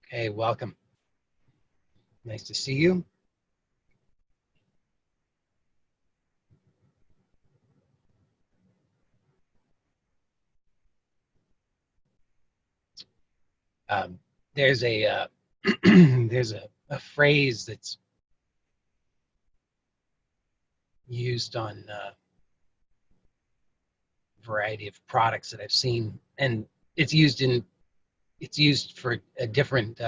Okay, welcome. Nice to see you. There's a there's a phrase that's used on a variety of products that I've seen, and it's used for a different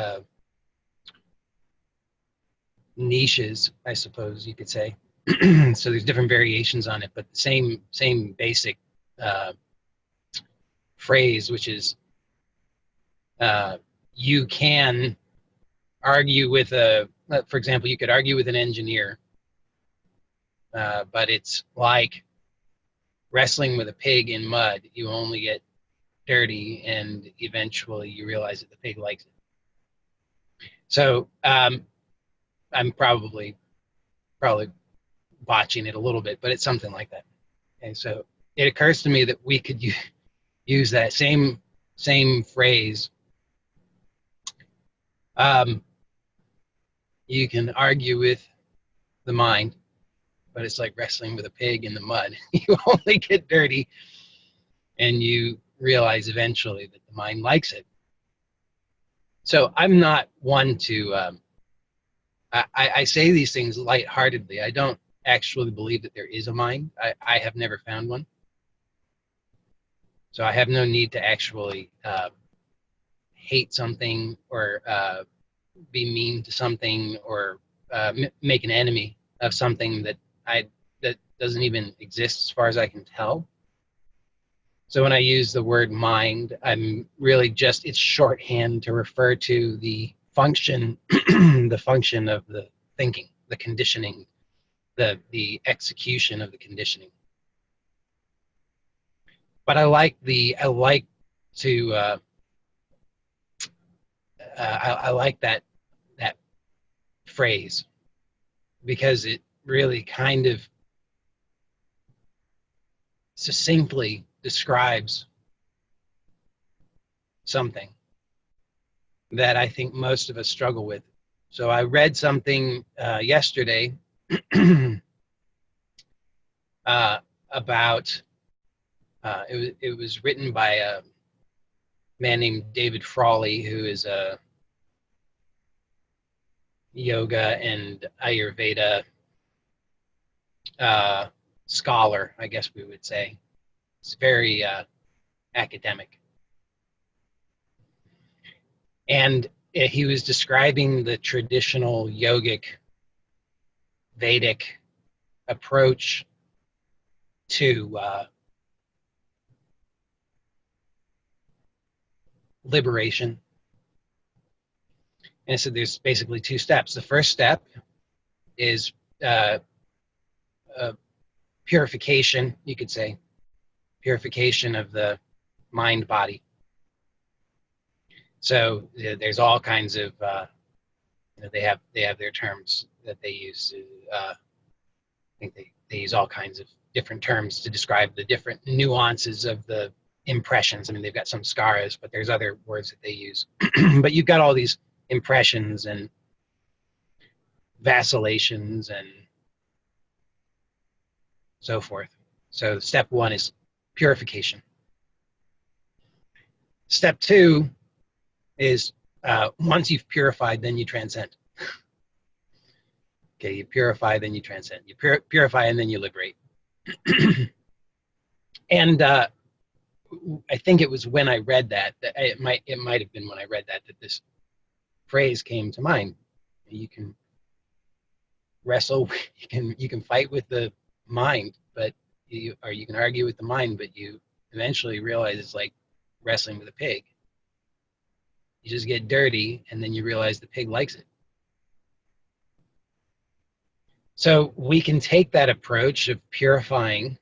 niches, I suppose you could say. So there's different variations on it, but the same basic uh, phrase, which is uh, you can argue with for example, you could argue with an engineer, but it's like wrestling with a pig in mud. You only get dirty, and eventually you realize that the pig likes it. So I'm probably botching it a little bit, but it's something like that. And so it occurs to me that we could use that same phrase. You can argue with the mind, but it's like wrestling with a pig in the mud. You only get dirty, and you realize eventually that the mind likes it. So I'm not one to I say these things lightheartedly. I don't actually believe that there is a mind. I have never found one. So I have no need to actually hate something or be mean to something or make an enemy of something that doesn't even exist as far as I can tell. So when I use the word mind, I'm really it's shorthand to refer to the function, the function of the thinking, the conditioning, the execution of the conditioning. But I like to I like that phrase because it really kind of succinctly describes something that I think most of us struggle with. So I read something yesterday about it was written by a man named David Frawley, who is a yoga and Ayurveda scholar, I guess we would say. It's very academic. And he was describing the traditional yogic Vedic approach to liberation. And so there's basically two steps. The first step is purification, you could say, purification of the mind body. So there's all kinds of they have their terms that they use. I think they use all kinds of different terms to describe the different nuances of the impressions. I mean, they've got some skaras, but there's other words that they use. But you've got all these impressions and vacillations and so forth. So step one is purification. Step two is once you've purified, then you transcend. Okay, you purify, then you transcend. You purify, and then you liberate. And I think it was when I read that it might have been when I read that this phrase came to mind. You can wrestle, you can fight with the mind, but you can argue with the mind, but you eventually realize it's like wrestling with a pig. You just get dirty, and then you realize the pig likes it. So we can take that approach of purifying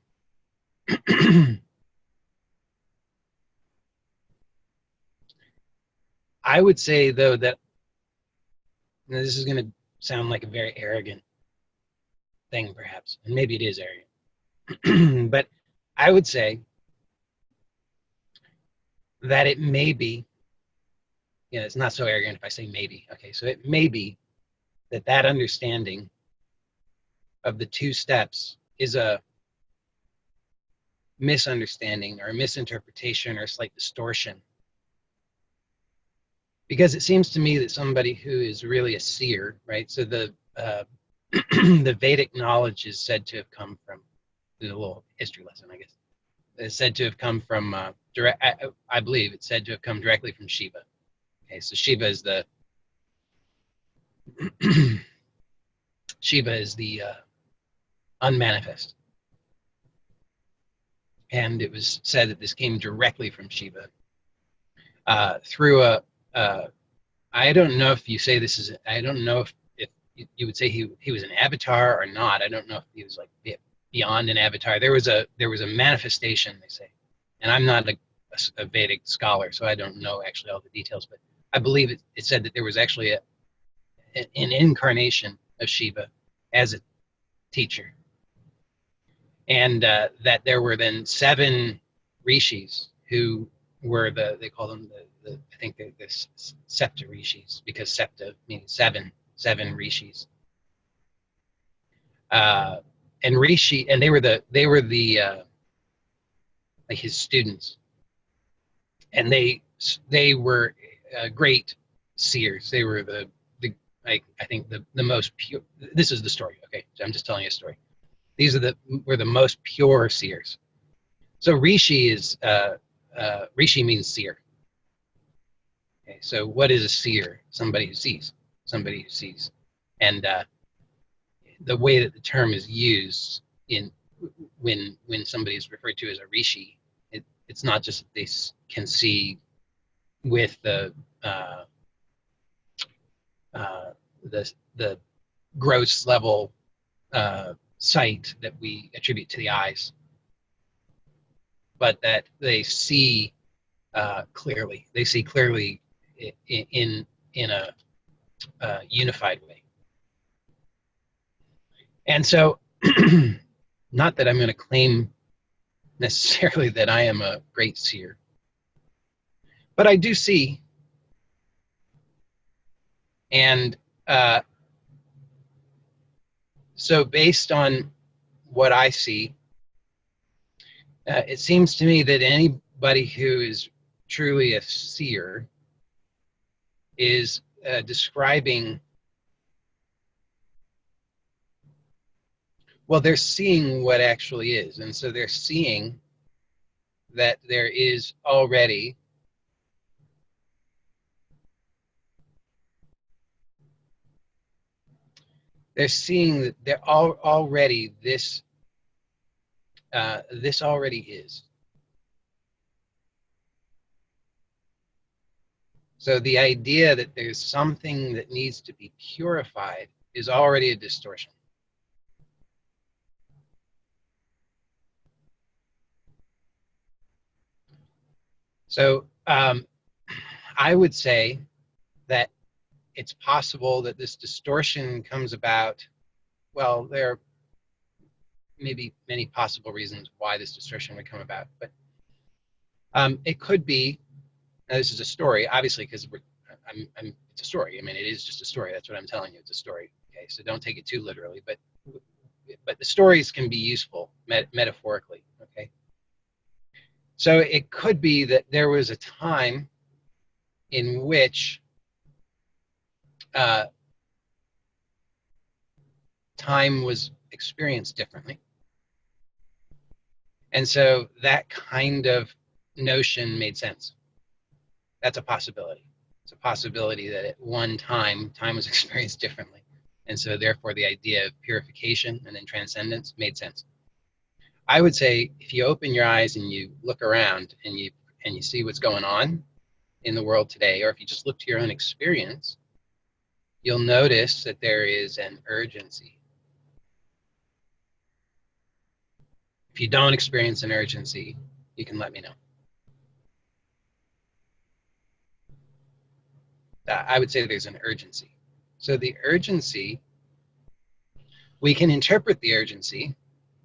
I would say, though, that this is going to sound like a very arrogant thing, perhaps, and maybe it is arrogant, but I would say that it may be you know, it's not so arrogant if I say maybe. Okay, so it may be that that understanding of the two steps is a misunderstanding or a misinterpretation or a slight distortion. Because it seems to me that somebody who is really a seer, right? So the the Vedic knowledge is said to have come from, a little history lesson, I guess. It's said to have come from direct. I believe it's said to have come directly from Shiva. Okay, so Shiva is the Shiva is the unmanifest, and it was said that this came directly from Shiva through a. I don't know if you say this is. I don't know if you would say he was an avatar or not. I don't know if he was like beyond an avatar. There was a manifestation, they say, and I'm not a Vedic scholar, so I don't know actually all the details. But I believe it said that there was actually an incarnation of Shiva as a teacher, and that there were then 7 rishis who were they call them the I think they're the septa rishis, because septa means 7 rishis. And rishi, and they were the like his students, and they were great seers. They were the I think the most pure. This is the story. Okay, so I'm just telling you a story. These were the most pure seers. So rishi is rishi means seer. Okay, so what is a seer? Somebody who sees. Somebody who sees. And the way that the term is used in when somebody is referred to as a rishi, it's not just that they can see with the gross level sight that we attribute to the eyes, but that they see clearly. They see clearly in a unified way. And so, not that I'm going to claim necessarily that I am a great seer, but I do see. And so based on what I see, it seems to me that anybody who is truly a seer is describing, well, they're seeing what actually is. And so they're seeing that there is already they're seeing that there already this this already is. So the idea that there's something that needs to be purified is already a distortion. So I would say that it's possible that this distortion comes about. Well, there are maybe many possible reasons why this distortion would come about, but it could be. Now, this is a story, obviously, because it's a story. I mean, it is just a story. That's what I'm telling you. It's a story. Okay, so don't take it too literally. But the stories can be useful metaphorically. Okay. So it could be that there was a time in which time was experienced differently. And so that kind of notion made sense. That's a possibility. It's a possibility that at one time, time was experienced differently. And so therefore the idea of purification and then transcendence made sense. I would say if you open your eyes and you look around and you see what's going on in the world today, or if you just look to your own experience, you'll notice that there is an urgency. If you don't experience an urgency, you can let me know. I would say there's an urgency. So the urgency, we can interpret the urgency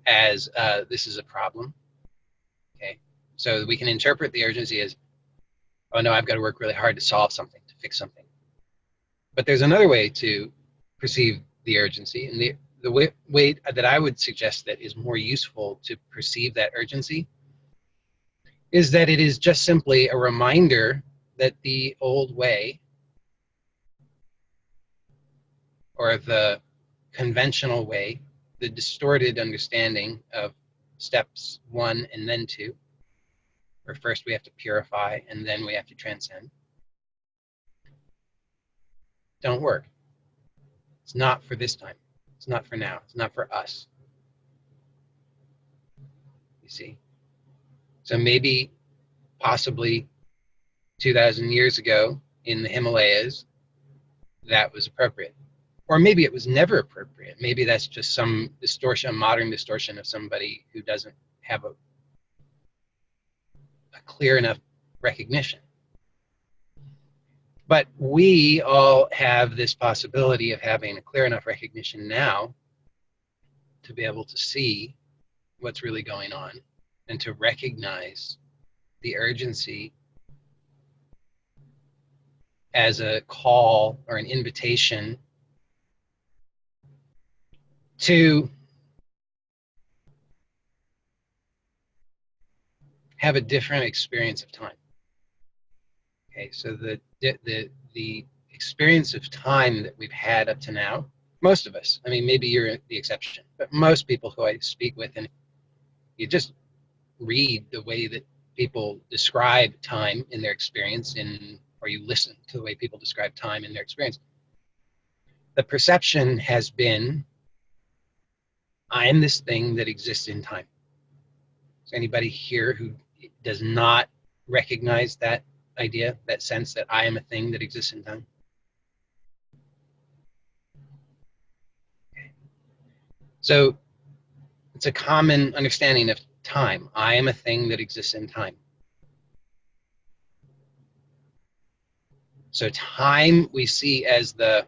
as this is a problem. Okay, so we can interpret the urgency as, oh no, I've got to work really hard to solve something, to fix something. But there's another way to perceive the urgency, and the way that I would suggest that is more useful to perceive that urgency is that it is just simply a reminder that the old way, or the conventional way, the distorted understanding of steps 1 and then 2, where first we have to purify and then we have to transcend, don't work. It's not for this time. It's not for now. It's not for us. You see? So maybe, possibly 2,000 years ago in the Himalayas, that was appropriate. Or maybe it was never appropriate. Maybe that's just some distortion, a modern distortion of somebody who doesn't have a clear enough recognition. But we all have this possibility of having a clear enough recognition now to be able to see what's really going on and to recognize the urgency as a call or an invitation to have a different experience of time. Okay, so the experience of time that we've had up to now, most of us, I mean, maybe you're the exception, but most people who I speak with, and you just read the way that people describe time in their experience, or you listen to the way people describe time in their experience, the perception has been, I'm this thing that exists in time. Is anybody here who does not recognize that idea, that sense that I am a thing that exists in time? Okay. So it's a common understanding of time. I am a thing that exists in time. So time we see as the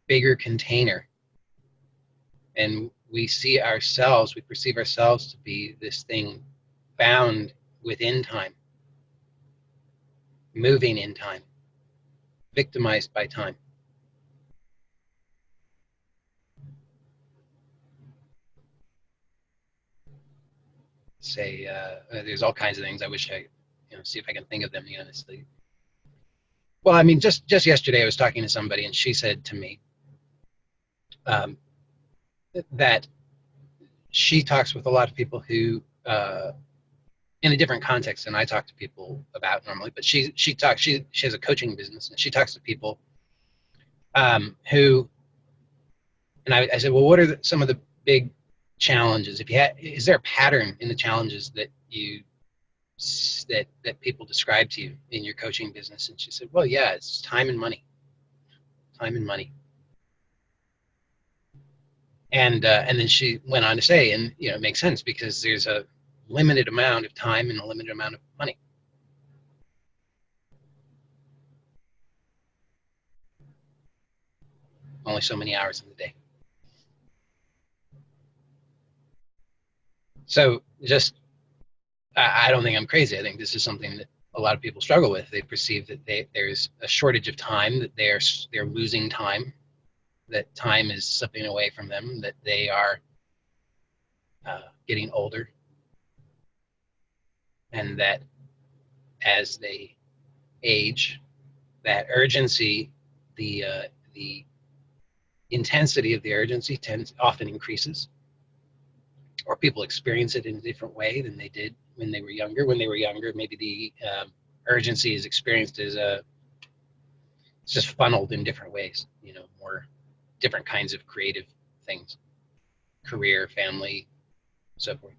bigger container, and we see ourselves, we perceive ourselves to be this thing bound within time, moving in time, victimized by time. Say, there's all kinds of things. I wish I, see if I can think of them, honestly. Well, I mean, just yesterday I was talking to somebody, and she said to me that she talks with a lot of people who, in a different context than I talk to people about normally, but she has a coaching business, and she talks to people who, and I said, well, what are some of the big challenges? Is there a pattern in the challenges that that people describe to you in your coaching business? And she said, well, yeah, it's time and money. Time and money. And then she went on to say, and it makes sense, because there's a limited amount of time and a limited amount of money. Only so many hours in the day. So I don't think I'm crazy. I think this is something that a lot of people struggle with. They perceive that there's a shortage of time, that they're losing time, that time is slipping away from them, that they are getting older, and that as they age, that urgency, the intensity of the urgency often increases, or people experience it in a different way than they did when they were younger. When they were younger, maybe the urgency is experienced as it's just funneled in different ways, more different kinds of creative things, career, family, so forth.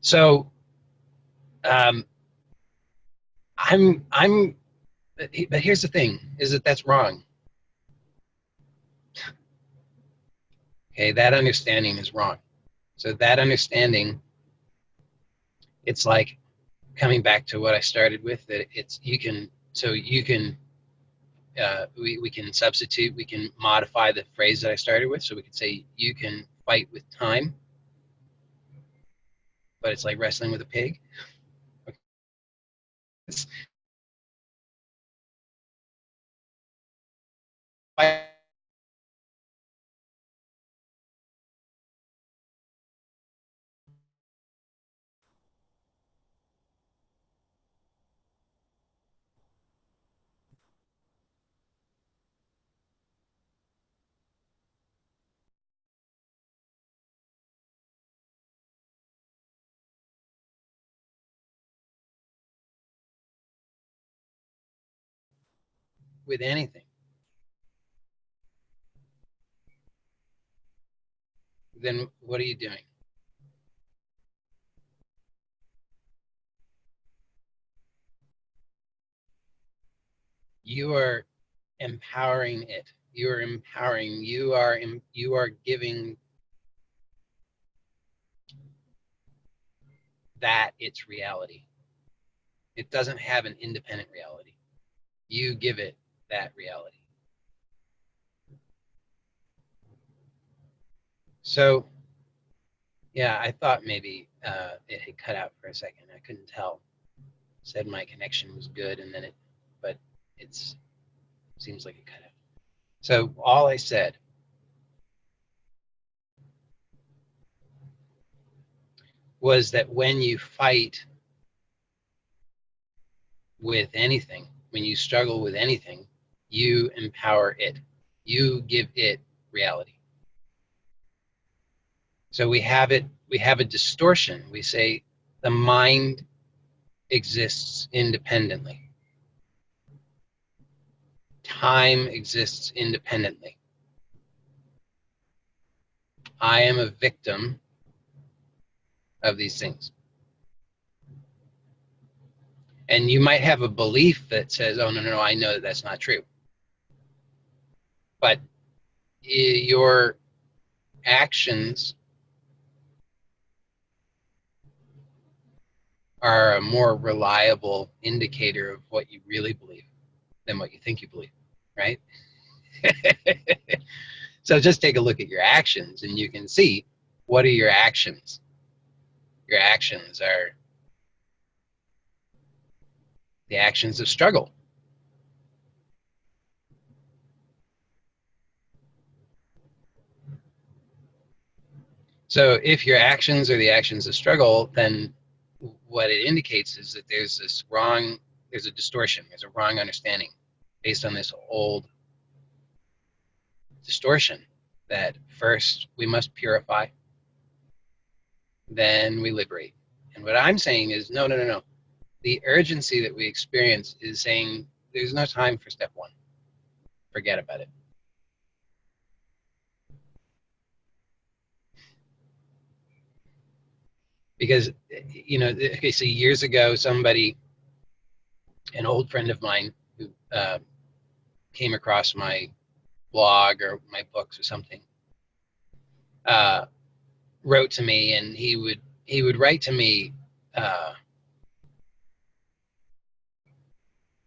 So but here's the thing, is that that's wrong. Okay, that understanding is wrong. So that understanding, it's like coming back to what I started with, that we can substitute, we can modify the phrase that I started with. So we could say, you can fight with time, but it's like wrestling with a pig. with anything, then what are you doing? You are empowering it. You are empowering. You are giving that its reality. It doesn't have an independent reality. You give it that reality. So, yeah, I thought maybe it had cut out for a second. I couldn't tell. Said my connection was good, and then but it's seems like it cut out. So all I said was that when you fight with anything, when you struggle with anything, you empower it. You give it reality. So we have a distortion. We say the mind exists independently. Time exists independently. I am a victim of these things. And you might have a belief that says, oh, no, I know that that's not true. But your actions are a more reliable indicator of what you really believe than what you think you believe, right? So just take a look at your actions and you can see, what are your actions? Your actions are the actions of struggle. So if your actions are the actions of struggle, then what it indicates is that there's a distortion, there's a wrong understanding based on this old distortion that first we must purify, then we liberate. And what I'm saying is, no. The urgency that we experience is saying there's no time for step one. Forget about it. Because, okay, so years ago, an old friend of mine who came across my blog or my books or something, uh, wrote to me, and he would write to me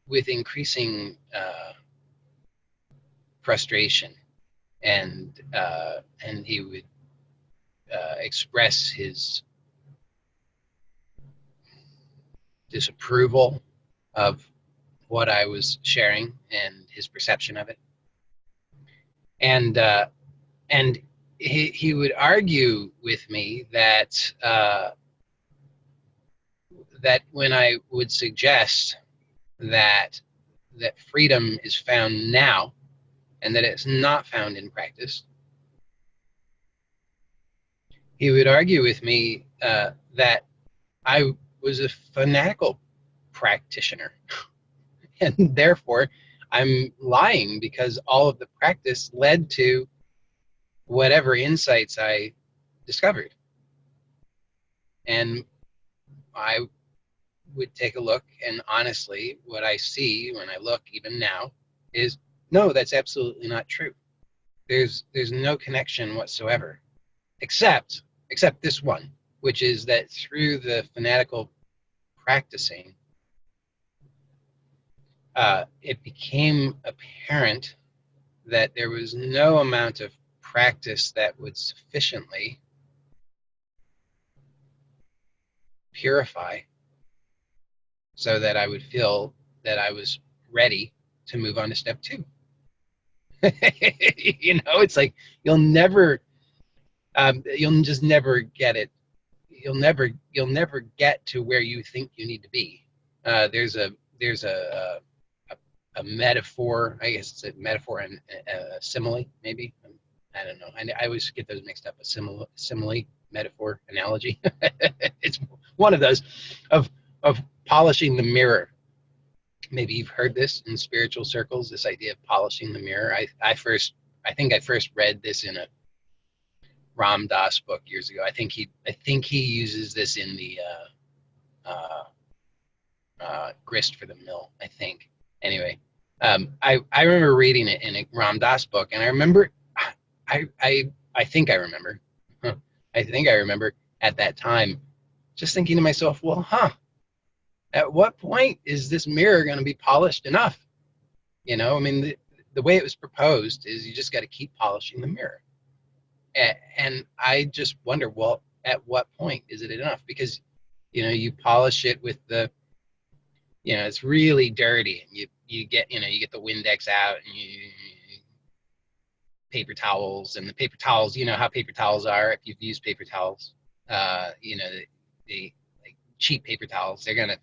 with increasing frustration, and he would express his disapproval of what I was sharing and his perception of it, and and he would argue with me that that when I would suggest that freedom is found now and that it's not found in practice, he would argue with me that I was a fanatical practitioner and therefore I'm lying because all of the practice led to whatever insights I discovered. And I would take a look, and honestly, what I see when I look even now is, no, that's absolutely not true. There's no connection whatsoever, except this one, which is that through the fanatical practicing, it became apparent that there was no amount of practice that would sufficiently purify so that I would feel that I was ready to move on to step two. It's like you'll just never get it. You'll never get to where you think you need to be. There's a metaphor. I guess it's a metaphor and a simile, maybe. I don't know. I always get those mixed up. A simile, metaphor, analogy. It's one of those of polishing the mirror. Maybe you've heard this in spiritual circles. This idea of polishing the mirror. I think I first read this in a Ram Dass book years ago. I think he uses this in the Grist for the Mill. I think. Anyway, I remember reading it in a Ram Dass book, and I remember, I think I remember, I think I remember at that time, just thinking to myself, well, at what point is this mirror going to be polished enough? I mean, the way it was proposed is you just got to keep polishing the mirror. And I just wonder, well, at what point is it enough? Because, you polish it with it's really dirty, and you get the Windex out, and you paper towels, and the paper towels, how paper towels are. If you've used paper towels, the like cheap paper towels, they're gonna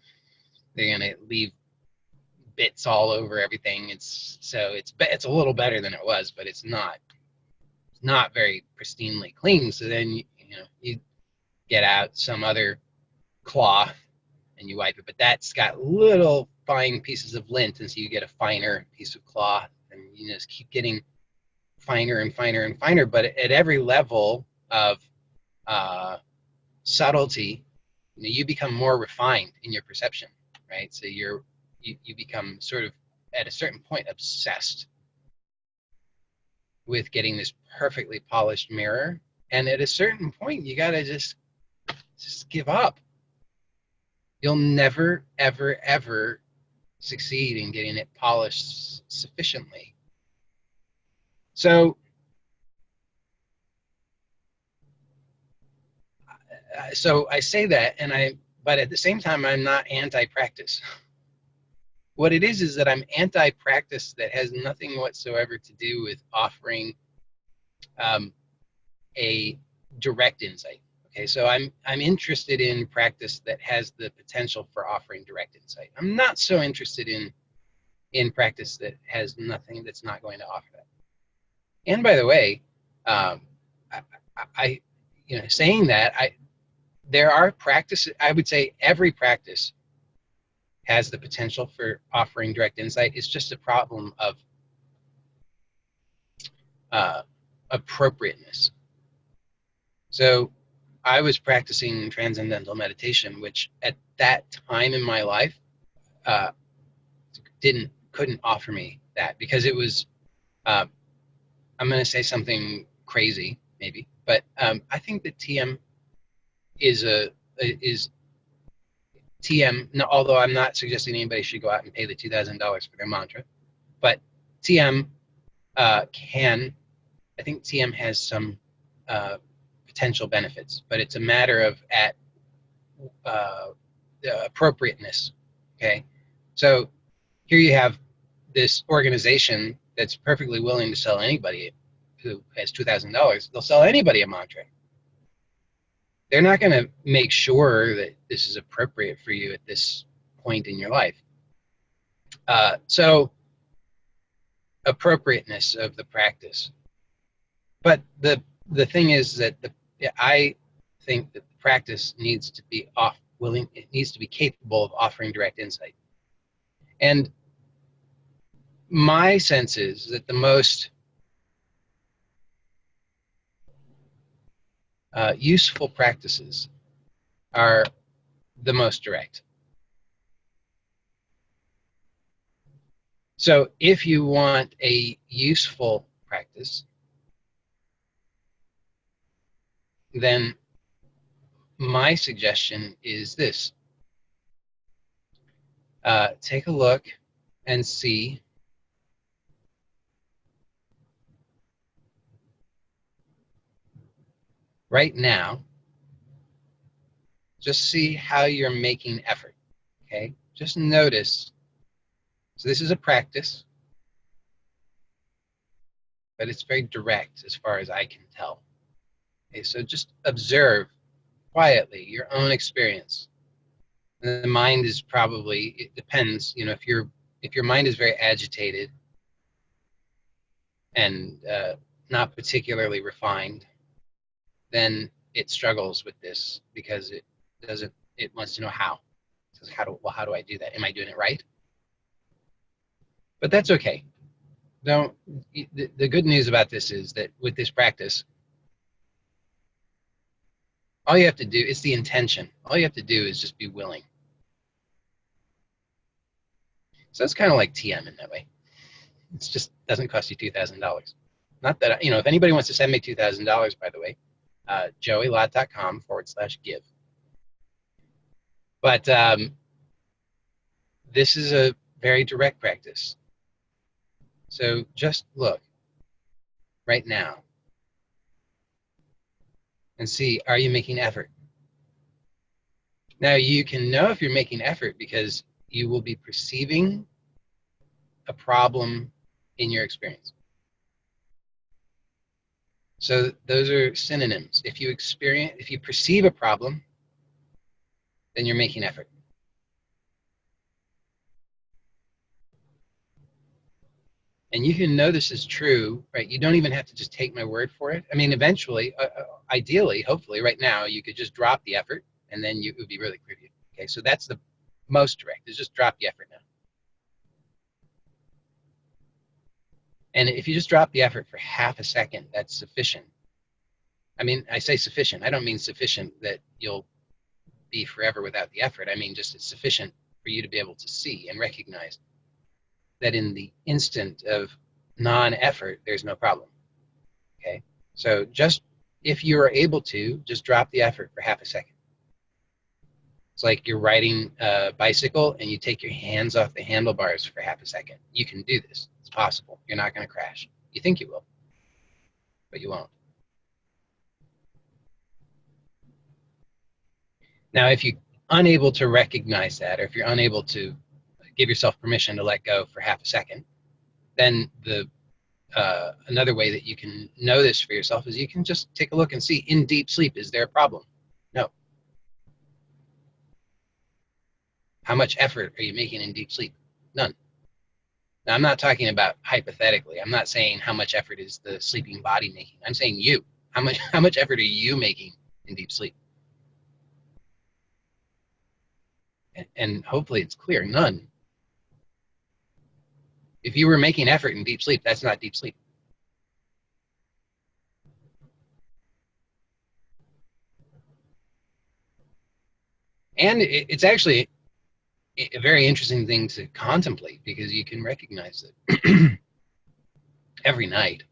leave bits all over everything. It's a little better than it was, but it's not very pristinely clean. So then you get out some other cloth and you wipe it, but that's got little fine pieces of lint, and so you get a finer piece of cloth, and you just keep getting finer and finer and finer. But at every level of subtlety, you become more refined in your perception, right? So you become sort of, at a certain point, obsessed with getting this perfectly polished mirror, and at a certain point you gotta just give up. You'll never, ever, ever succeed in getting it polished sufficiently. So I say that, but at the same time, I'm not anti-practice. What it is that I'm anti-practice that has nothing whatsoever to do with offering a direct insight. Okay, so I'm interested in practice that has the potential for offering direct insight. I'm not so interested in practice that has nothing, that's not going to offer that. And by the way, I saying that, there are practices. I would say every practice has the potential for offering direct insight. It's just a problem of appropriateness. So I was practicing transcendental meditation, which at that time in my life couldn't offer me that, because it was I'm going to say something crazy maybe, but I think that TM is TM. No, although I'm not suggesting anybody should go out and pay the $2,000 for their mantra, but TM I think TM has some potential benefits, but it's a matter of appropriateness. Okay, so here you have this organization that's perfectly willing to sell anybody who has $2,000. They'll sell anybody a mantra. They're not going to make sure that this is appropriate for you at this point in your life. So appropriateness of the practice. But the thing is that I think that the practice needs to be it needs to be capable of offering direct insight. And my sense is that the most useful practices are the most direct. So if you want a useful practice, then my suggestion is this. Take a look and see right now, just see how you're making effort, okay? just notice. So this is a practice, but it's very direct as far as I can tell. Okay, so just observe quietly your own experience. And the mind is probably, it depends, you know, if your mind is very agitated and not particularly refined, then it struggles with this because it wants to know how. It says, how do I do that? Am I doing it right? But that's okay. Don't, the good news about this is that with this practice, all you have to do is the intention. All you have to do is just be willing. So it's kind of like TM in that way. It just doesn't cost you $2,000. Not that, you know, if anybody wants to send me $2,000, by the way, joeylott.com/give. But this is a very direct practice. So just look right now and see, are you making effort? Now you can know if you're making effort because you will be perceiving a problem in your experience. So those are synonyms. If you perceive a problem, then you're making effort. And you can know this is true, right? You don't even have to just take my word for it. I mean, eventually, ideally, hopefully, right now, you could just drop the effort, and then it would be really clear to you. Okay, so that's the most direct, is just drop the effort now. And if you just drop the effort for half a second, that's sufficient. I mean, I say sufficient. I don't mean sufficient that you'll be forever without the effort. I mean, just it's sufficient for you to be able to see and recognize that in the instant of non-effort, there's no problem. Okay, so just if you are able to, just drop the effort for half a second. It's like you're riding a bicycle and you take your hands off the handlebars for half a second. You can do this. It's possible. You're not going to crash. You think you will, but you won't. Now, if you're unable to recognize that, or if you're unable to give yourself permission to let go for half a second, then another way that you can know this for yourself is you can just take a look and see, in deep sleep, is there a problem? No. How much effort are you making in deep sleep? None. Now, I'm not talking about hypothetically. I'm not saying how much effort is the sleeping body making. I'm saying you. How much effort are you making in deep sleep? And hopefully it's clear, none. If you were making effort in deep sleep, that's not deep sleep. And it's actually a very interesting thing to contemplate, because you can recognize that every night,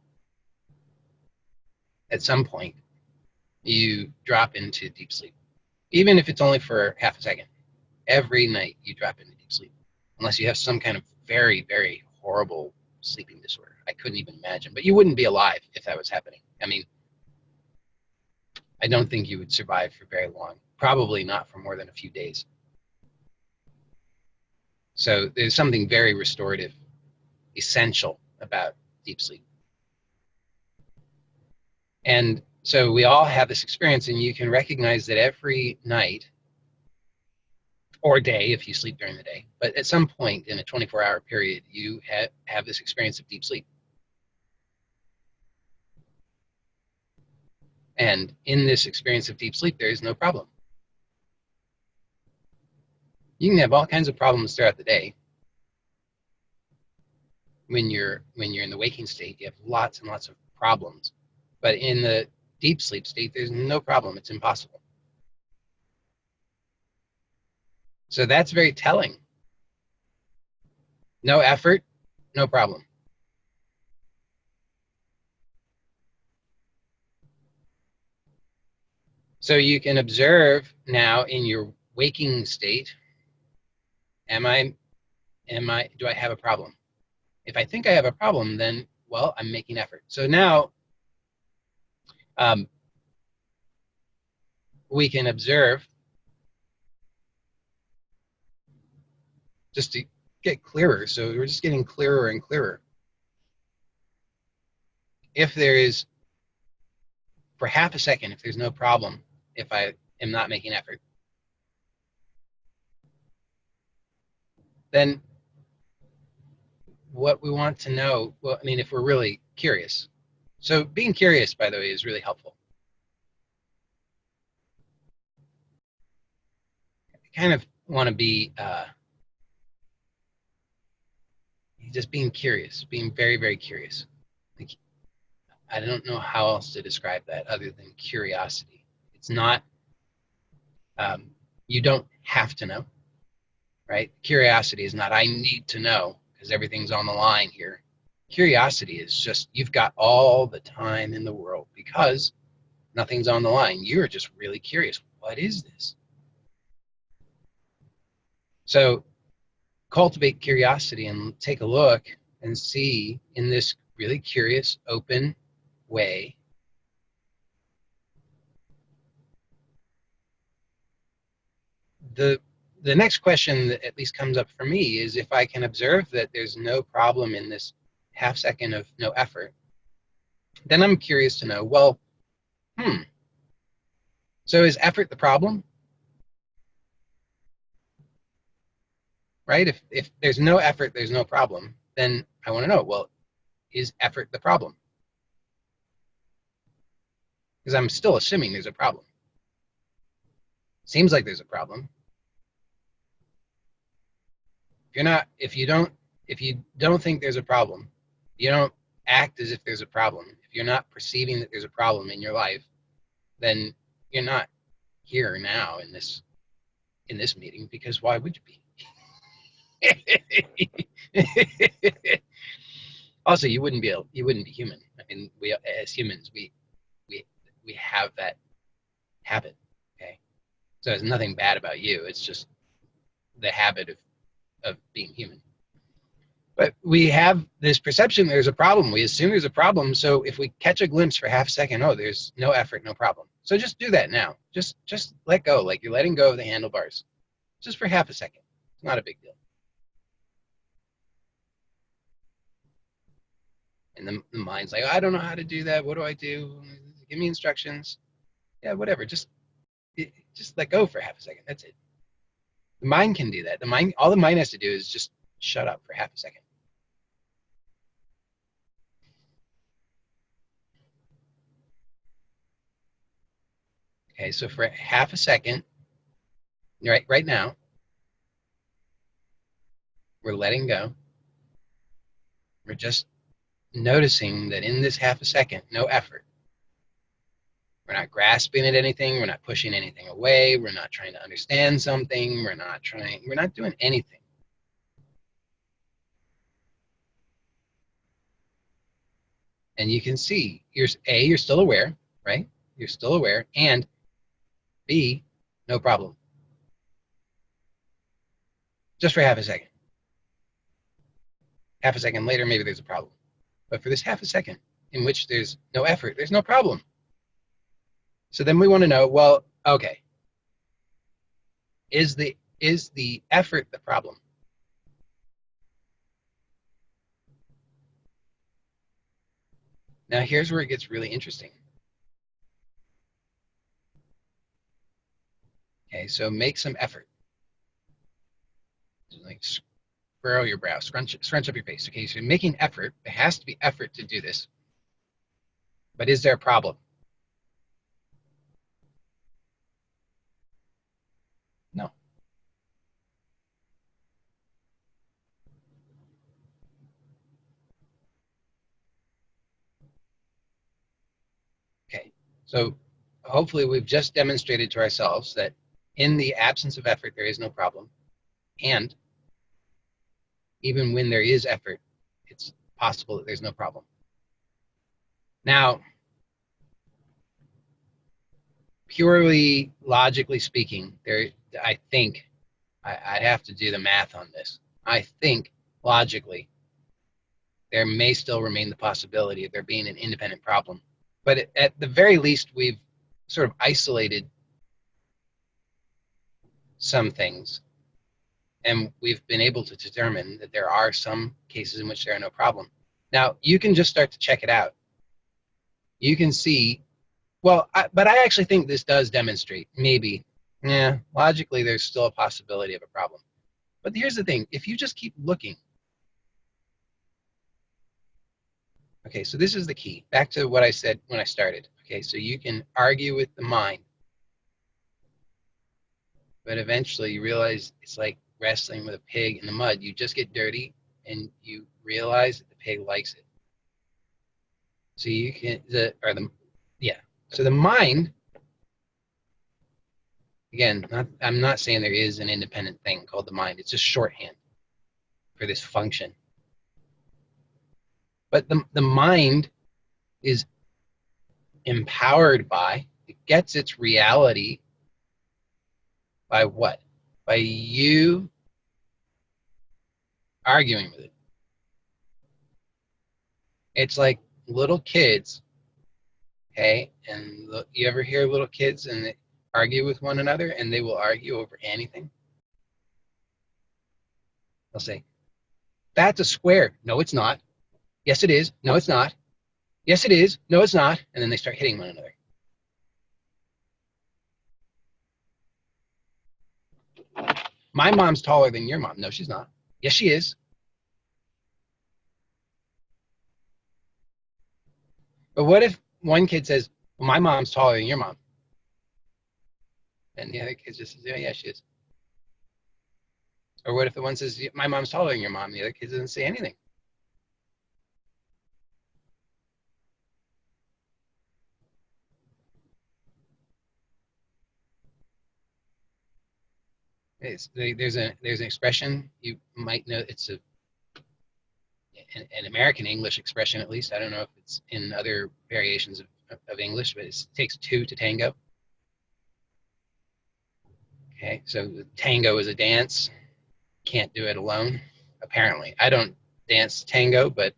at some point, you drop into deep sleep. Even if it's only for half a second, every night you drop into deep sleep. Unless you have some kind of very, very horrible sleeping disorder. I couldn't even imagine. But you wouldn't be alive if that was happening. I mean, I don't think you would survive for very long. Probably not for more than a few days. So there's something very restorative, essential about deep sleep. And so we all have this experience, and you can recognize that every night or day, if you sleep during the day, but at some point in a 24-hour period, you have this experience of deep sleep. And in this experience of deep sleep, there is no problem. You can have all kinds of problems throughout the day. When you're in the waking state, you have lots and lots of problems. But in the deep sleep state, there's no problem. It's impossible. So that's very telling. No effort, no problem. So you can observe now in your waking state, do I have a problem? If I think I have a problem, then, well, I'm making effort. So now we can observe just to get clearer. So we're just getting clearer and clearer. If there is, for half a second, if there's no problem, if I am not making effort, then what we want to know, well, I mean, if we're really curious. So being curious, by the way, is really helpful. I kind of want to be just being curious, being very, very curious. Like, I don't know how else to describe that other than curiosity. It's not, you don't have to know, right? Curiosity is not, I need to know because everything's on the line here. Curiosity is just, you've got all the time in the world because nothing's on the line. You're just really curious. What is this? So cultivate curiosity and take a look and see in this really curious, open way. The next question that at least comes up for me is if I can observe that there's no problem in this half second of no effort, then I'm curious to know, well, so is effort the problem? Right? If there's no effort, there's no problem, then I want to know, well, is effort the problem? Because I'm still assuming there's a problem. Seems like there's a problem. If you don't think there's a problem, you don't act as if there's a problem. If you're not perceiving that there's a problem in your life, then you're not here now in this meeting, because why would you be? Also, you wouldn't be human. I mean, we as humans, we have that habit. Okay, so there's nothing bad about you. It's just the habit of being human. But we have this perception there's a problem. We assume there's a problem. So if we catch a glimpse for half a second, oh, there's no effort, no problem. So just do that now. Just let go, like you're letting go of the handlebars, just for half a second. It's not a big deal. And the mind's like, I don't know how to do that. What do I do? Give me instructions. Yeah, whatever. Just let go for half a second. That's it. The mind can do that. All the mind has to do is just shut up for half a second. Okay, so for half a second, right now, we're letting go. We're just noticing that in this half a second, no effort. We're not grasping at anything. We're not pushing anything away. We're not trying to understand something. We're not doing anything. And you can see, you're still aware, right? You're still aware. And B, no problem. Just for half a second. Half a second later, maybe there's a problem. But for this half a second in which there's no effort, there's no problem. So then we want to know, well, okay, is the effort the problem? Now here's where it gets really interesting. Okay, so make some effort. Like furrow your brow, scrunch up your face. Okay, so making effort, there has to be effort to do this. But is there a problem? No. Okay, so hopefully we've just demonstrated to ourselves that in the absence of effort, there is no problem. And even when there is effort, it's possible that there's no problem. Now, purely logically speaking, I think I'd have to do the math on this. I think logically there may still remain the possibility of there being an independent problem. But at the very least, we've sort of isolated some things And we've been able to determine that there are some cases in which there are no problem. Now, you can just start to check it out. You can see, well, but I actually think this does demonstrate, maybe, yeah, logically there's still a possibility of a problem. But here's the thing, if you just keep looking, okay, so this is the key. Back to what I said when I started. Okay, so you can argue with the mind, but eventually you realize it's like wrestling with a pig in the mud. You just get dirty and you realize that the pig likes it. So you can, so the mind, again, I'm not saying there is an independent thing called the mind. It's just shorthand for this function. But the mind is empowered by, it gets its reality by what? By you arguing with it. It's like little kids, okay? And you ever hear little kids and they argue with one another, and they will argue over anything? They'll say, that's a square. No, it's not. Yes, it is. No, it's not. Yes, it is. No, it's not. And then they start hitting one another. My mom's taller than your mom. No, she's not. Yes, she is. But what if one kid says, well, my mom's taller than your mom? And the other kid just says, yeah, she is. Or what if the one says, my mom's taller than your mom? The other kid doesn't say anything. There's an expression you might know. It's an American English expression, at least. I don't know if it's in other variations of English, but it takes two to tango. Okay, so tango is a dance. Can't do it alone, apparently. I don't dance tango, but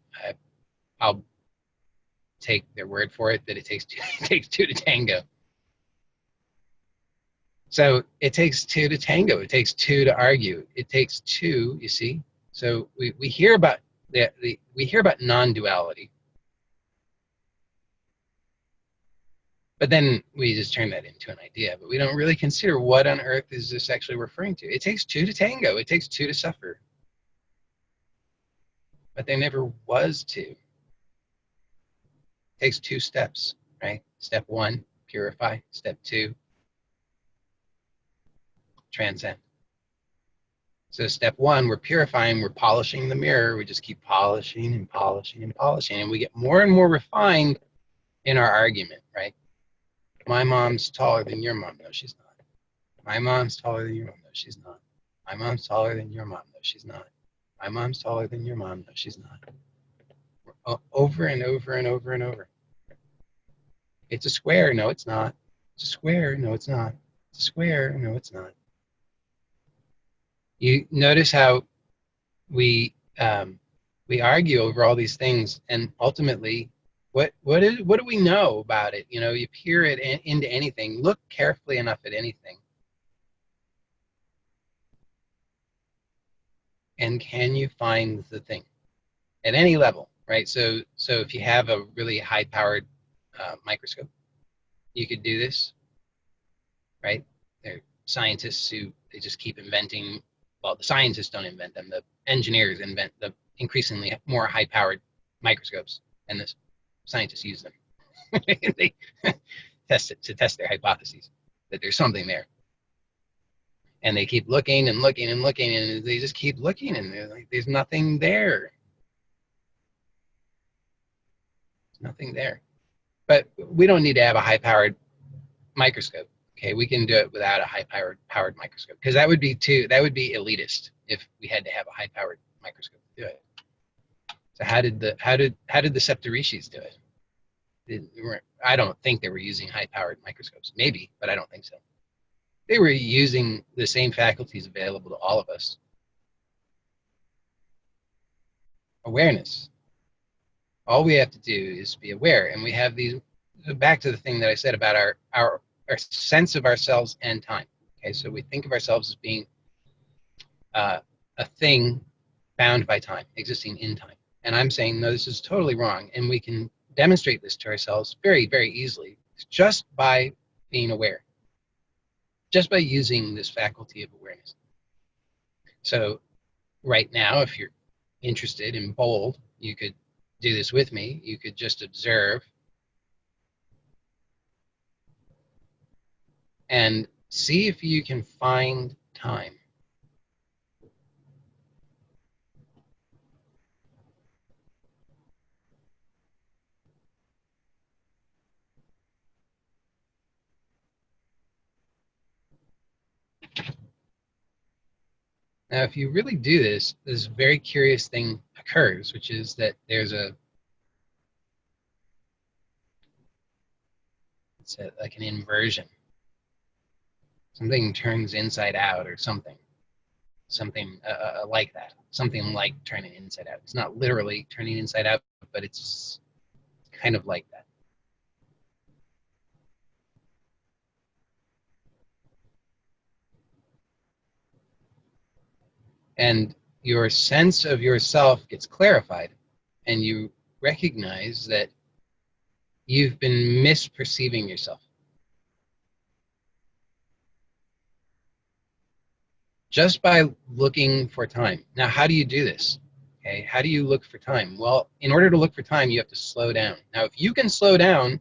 I'll take their word for it that it takes two to tango. So it takes two to tango. It takes two to argue. It takes two, you see. So we hear about we hear about non-duality, but then we just turn that into an idea. But we don't really consider what on earth is this actually referring to. It takes two to tango. It takes two to suffer. But there never was two. It takes two steps, right? Step one, purify. Step two, transcend. So step one, we're purifying, we're polishing the mirror. We just keep polishing and polishing and polishing, and we get more and more refined in our argument, right? My mom's taller than your mom. No, she's not. My mom's taller than your mom. No, she's not. My mom's taller than your mom. No, she's not. My mom's taller than your mom. No, she's not. Over and over and over and over. It's a square. No, it's not. It's a square. No, it's not. It's a square. No, it's not. You notice how we argue over all these things, and ultimately, what do we know about it? You know, you peer it into anything. Look carefully enough at anything, and can you find the thing at any level, right? So if you have a really high-powered microscope, you could do this, right? There are scientists who they just keep inventing. Well, the scientists don't invent them. The engineers invent the increasingly more high-powered microscopes, and the scientists use them. They test it to test their hypotheses that there's something there. And they keep looking and looking and looking, and they just keep looking, and they're like, there's nothing there. There's nothing there. But we don't need to have a high-powered microscope. Okay, we can do it without a high-powered microscope, because that would be elitist if we had to have a high-powered microscope to do it. So how did the Septarishis do it? I don't think they were using high-powered microscopes. Maybe, but I don't think so. They were using the same faculties available to all of us. Awareness. All we have to do is be aware, and we have these. Back to the thing that I said about our sense of ourselves and time. Okay, so we think of ourselves as being a thing bound by time, existing in time. And I'm saying, no, this is totally wrong. And we can demonstrate this to ourselves very, very easily just by being aware, just by using this faculty of awareness. So right now, if you're interested in bold, you could do this with me. You could just observe and see if you can find time. Now, if you really do this, this very curious thing occurs, which is that there's like an inversion. Something turns inside out or something like that. Something like turning inside out. It's not literally turning inside out, but it's kind of like that. And your sense of yourself gets clarified, and you recognize that you've been misperceiving yourself. Just by looking for time. Now, how do you do this? Okay, how do you look for time? Well, in order to look for time, you have to slow down. Now, if you can slow down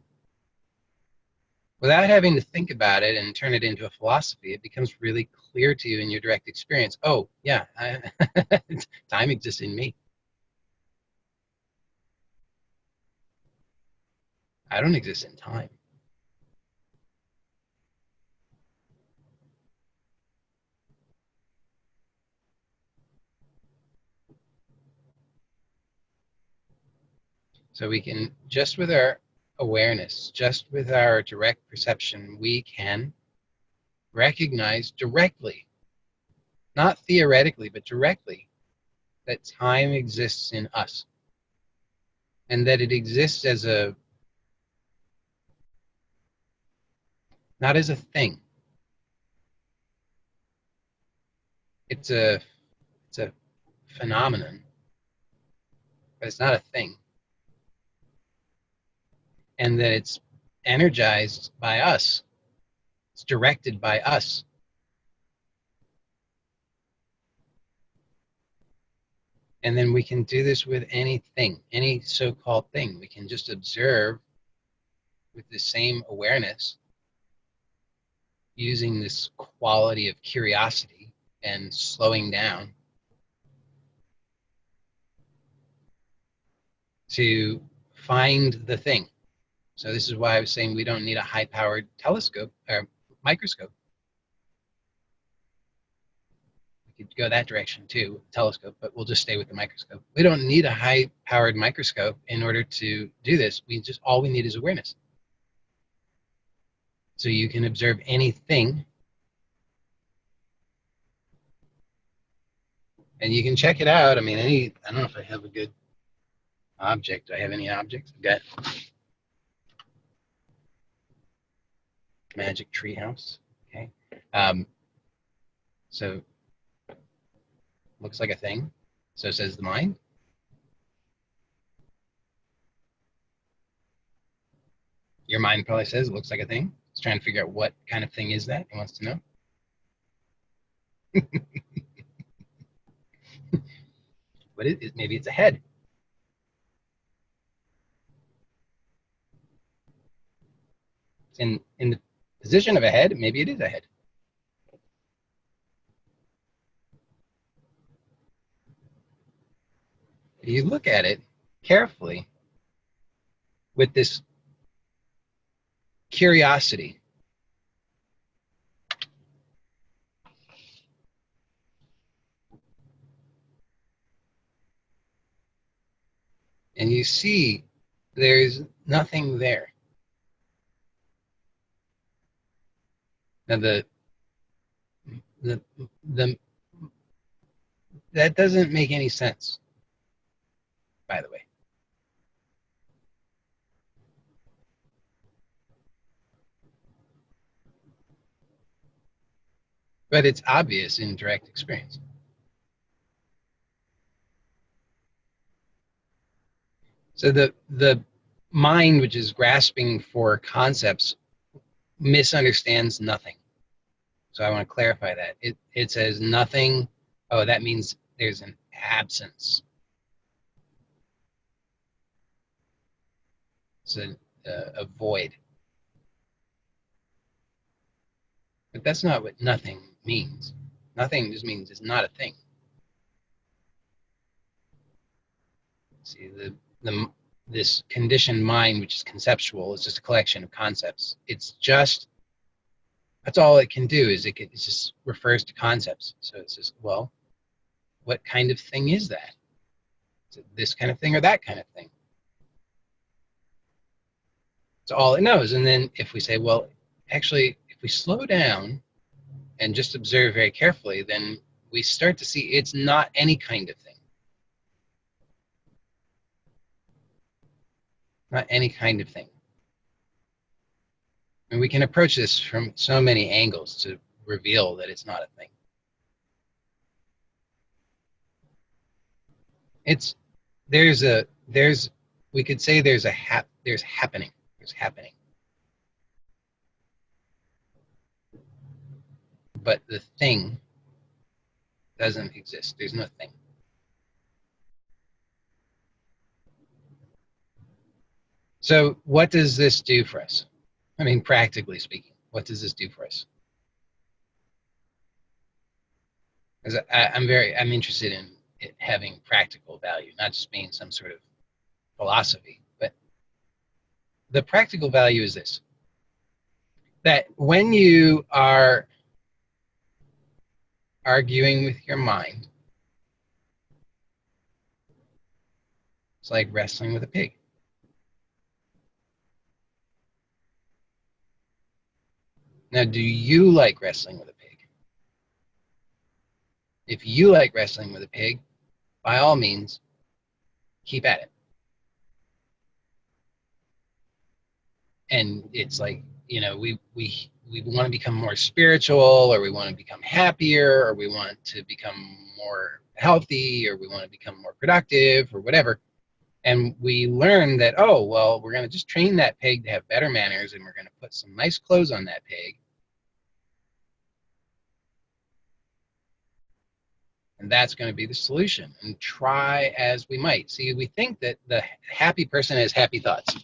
without having to think about it and turn it into a philosophy, it becomes really clear to you in your direct experience. Oh, yeah, time exists in me. I don't exist in time. So we can, just with our awareness, just with our direct perception, we can recognize directly, not theoretically, but directly, that time exists in us. And that it exists as a, not as a thing. It's a phenomenon, but it's not a thing. And that it's energized by us. It's directed by us. And then we can do this with anything, any so-called thing. We can just observe with the same awareness, using this quality of curiosity and slowing down to find the thing. So this is why I was saying we don't need a high-powered telescope or microscope. We could go that direction too, telescope, but we'll just stay with the microscope. We don't need a high-powered microscope in order to do this. All we need is awareness. So you can observe anything, and you can check it out. I mean, I don't know if I have a good object. Do I have any objects? I've got magic treehouse. Okay. So looks like a thing. So says the mind. Your mind probably says it looks like a thing. It's trying to figure out what kind of thing is that. It wants to know. What is it? Maybe it's a head. It's in the position of a head. Maybe it is a head. You look at it carefully with this curiosity. And you see there's nothing there. Now the the that doesn't make any sense, by the way. But it's obvious in direct experience. So the mind, which is grasping for concepts, misunderstands nothing. So I want to clarify that. It says nothing. Oh, that means there's an absence. It's a void. But that's not what nothing means. Nothing just means it's not a thing. See, this conditioned mind, which is conceptual, is just a collection of concepts. It's just, that's all it can do, is it just refers to concepts. So it says, well, what kind of thing is that? Is it this kind of thing or that kind of thing? It's all it knows. And then if we say, well, actually, if we slow down and just observe very carefully, then we start to see it's not any kind of thing. Not any kind of thing. And we can approach this from so many angles to reveal that it's not a thing. It's we could say there's happening. There's happening. But the thing doesn't exist. There's no thing. So what does this do for us? I mean, practically speaking, what does this do for us? Because I'm interested in it having practical value, not just being some sort of philosophy. But the practical value is this: that when you are arguing with your mind, it's like wrestling with a pig. Now, do you like wrestling with a pig? If you like wrestling with a pig, by all means, keep at it. And it's like, we want to become more spiritual, or we want to become happier, or we want to become more healthy, or we want to become more productive, or whatever. And we learn that, oh, well, we're going to just train that pig to have better manners, and we're going to put some nice clothes on that pig. And that's going to be the solution. And try as we might. See, we think that the happy person has happy thoughts.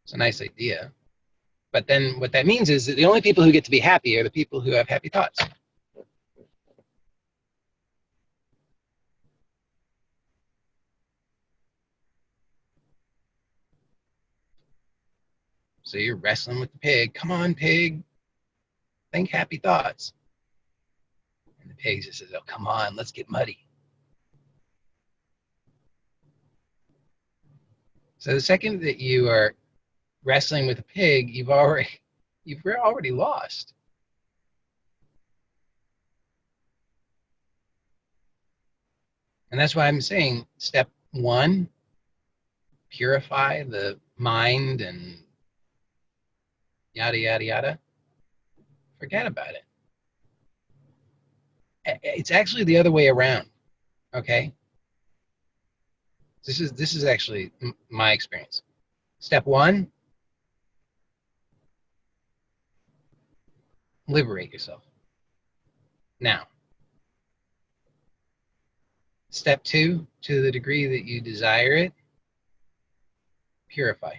It's a nice idea. But then what that means is that the only people who get to be happy are the people who have happy thoughts. So you're wrestling with the pig. Come on, pig. Think happy thoughts. And the pig just says, oh, come on, let's get muddy. So the second that you are wrestling with a pig, you've already lost. And that's why I'm saying step one, purify the mind and yada, yada, yada. Forget about it. It's actually the other way around, okay? This is actually my experience. Step one, liberate yourself. Now, step two, to the degree that you desire it, purify.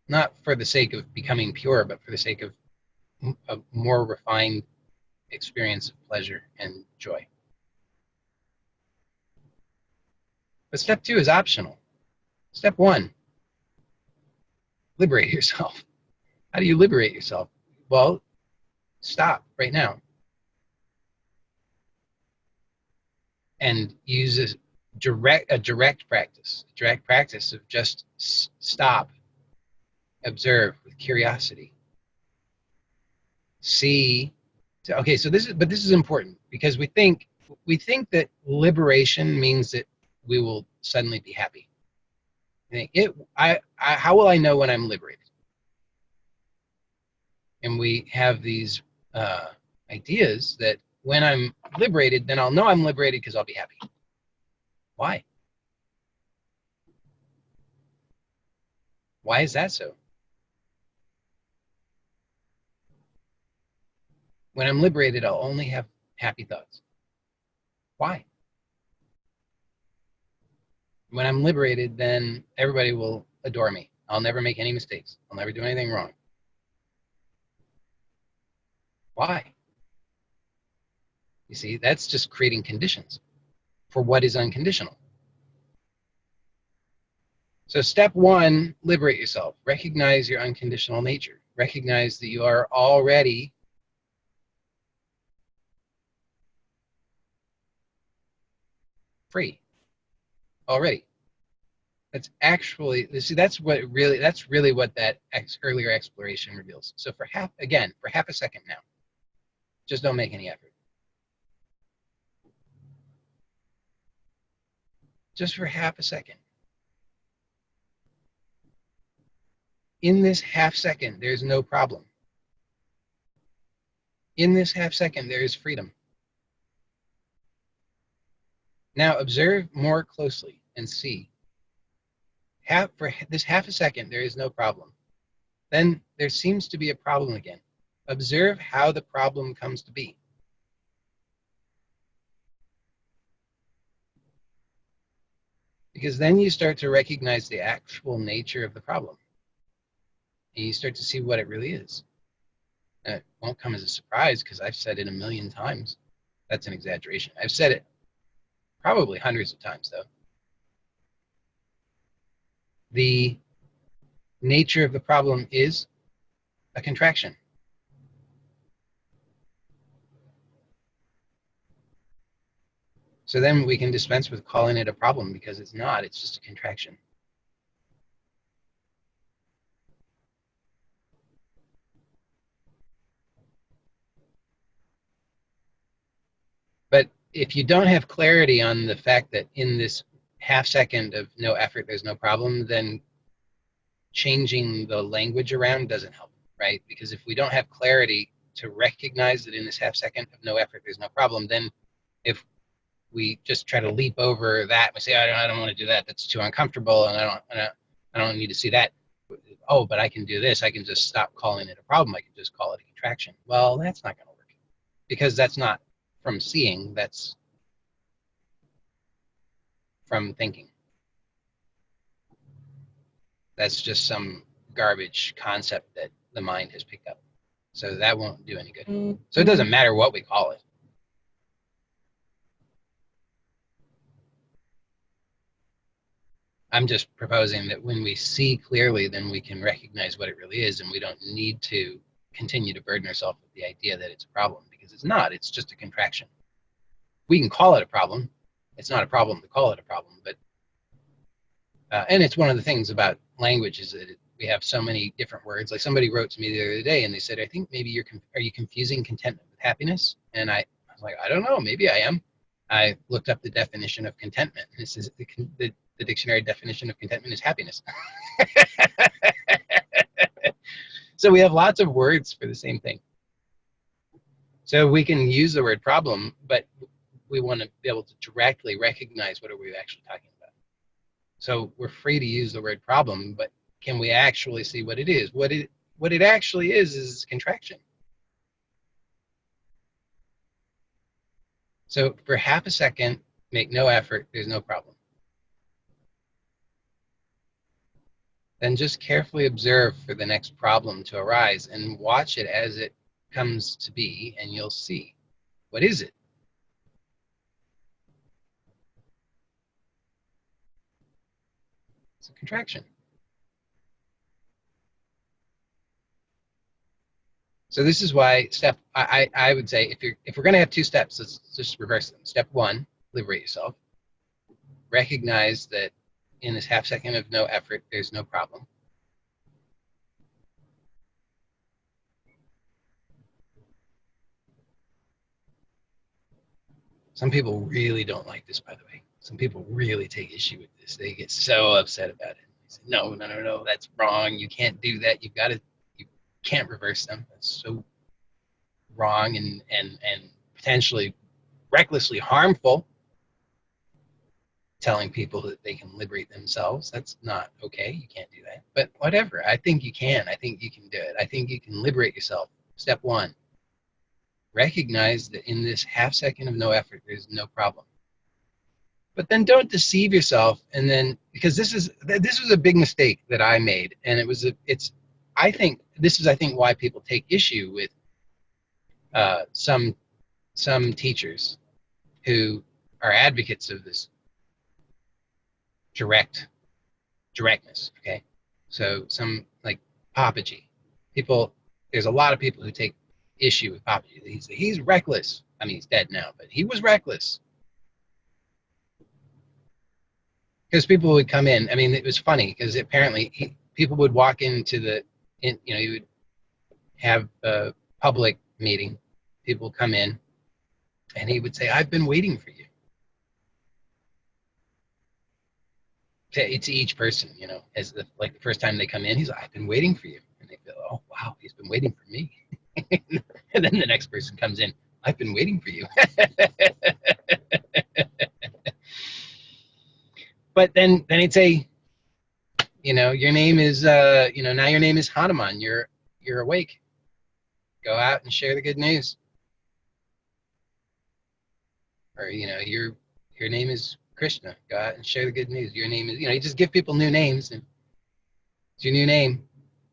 Not for the sake of becoming pure, but for the sake of a more refined experience of pleasure and joy. But step two is optional. Step one, liberate yourself. How do you liberate yourself? Well, stop right now and use a direct practice of just stop, observe with curiosity, see. Okay, so this is important, because we think that liberation means that we will suddenly be happy. How will I know when I'm liberated? And we have these ideas that when I'm liberated, then I'll know I'm liberated because I'll be happy. Why? Why is that so? When I'm liberated, I'll only have happy thoughts. Why? When I'm liberated, then everybody will adore me. I'll never make any mistakes. I'll never do anything wrong. Why? You see, that's just creating conditions for what is unconditional. So step one, liberate yourself. Recognize your unconditional nature. Recognize that you are already free. Already. That's actually, see, that's really what that earlier exploration reveals. So for half a second now, just don't make any effort. Just for half a second. In this half second, there's no problem. In this half second, there is freedom. Now observe more closely and see. For this half a second, there is no problem. Then there seems to be a problem again. Observe how the problem comes to be. Because then you start to recognize the actual nature of the problem. And you start to see what it really is. And it won't come as a surprise because I've said it a million times. That's an exaggeration. I've said it probably hundreds of times, though. The nature of the problem is a contraction. So then we can dispense with calling it a problem because it's not, it's just a contraction. But if you don't have clarity on the fact that in this half second of no effort, there's no problem, then changing the language around doesn't help, right? Because if we don't have clarity to recognize that in this half second of no effort, there's no problem, then if we just try to leap over that and say, I don't want to do that, that's too uncomfortable, and I don't need to see that. Oh, but I can do this. I can just stop calling it a problem. I can just call it a contraction. Well, that's not going to work because that's not from seeing, that's from thinking. That's just some garbage concept that the mind has picked up. So that won't do any good. So it doesn't matter what we call it. I'm just proposing that when we see clearly, then we can recognize what it really is, and we don't need to continue to burden ourselves with the idea that it's a problem, because it's not. It's just a contraction. We can call it a problem. It's not a problem to call it a problem, but and it's one of the things about language is that we have so many different words. Like somebody wrote to me the other day and they said, I think maybe are you confusing contentment with happiness? And I was like, I don't know, maybe I am. I looked up the definition of contentment. This is the dictionary definition of contentment is happiness. So we have lots of words for the same thing. So we can use the word problem, but we want to be able to directly recognize what are we actually talking about. So we're free to use the word problem, but can we actually see what it is? What it actually is contraction. So for half a second, make no effort, there's no problem. Then just carefully observe for the next problem to arise and watch it as it comes to be, and you'll see. What is it? It's a contraction. So this is why I would say if we're going to have two steps, let's just reverse them. Step one, liberate yourself. Recognize that in this half second of no effort, there's no problem. Some people really don't like this, by the way. Some people really take issue with this. They get so upset about it. They say, no, that's wrong. You can't do that. You can't reverse them. That's so wrong and potentially recklessly harmful, telling people that they can liberate themselves. That's not okay. You can't do that. But whatever. I think you can. I think you can do it. I think you can liberate yourself. Step one, recognize that in this half second of no effort, there's no problem. But then don't deceive yourself. And then, because this was a big mistake that I made, and I think why people take issue with some teachers who are advocates of this directness. Okay, so some like Papaji people. There's a lot of people who take issue with Papaji. He's reckless. I mean, he's dead now, but he was reckless. Because people would come in. I mean, it was funny because apparently people would walk into you would have a public meeting. People come in, and he would say, "I've been waiting for you." To each person, as the first time they come in, he's like, "I've been waiting for you," and they feel, "Oh wow, he's been waiting for me." And then the next person comes in, "I've been waiting for you." But then he'd say, your name is, now your name is Hanuman. You're awake. Go out and share the good news. Or, your name is Krishna. Go out and share the good news. Your name is, you just give people new names. And it's your new name.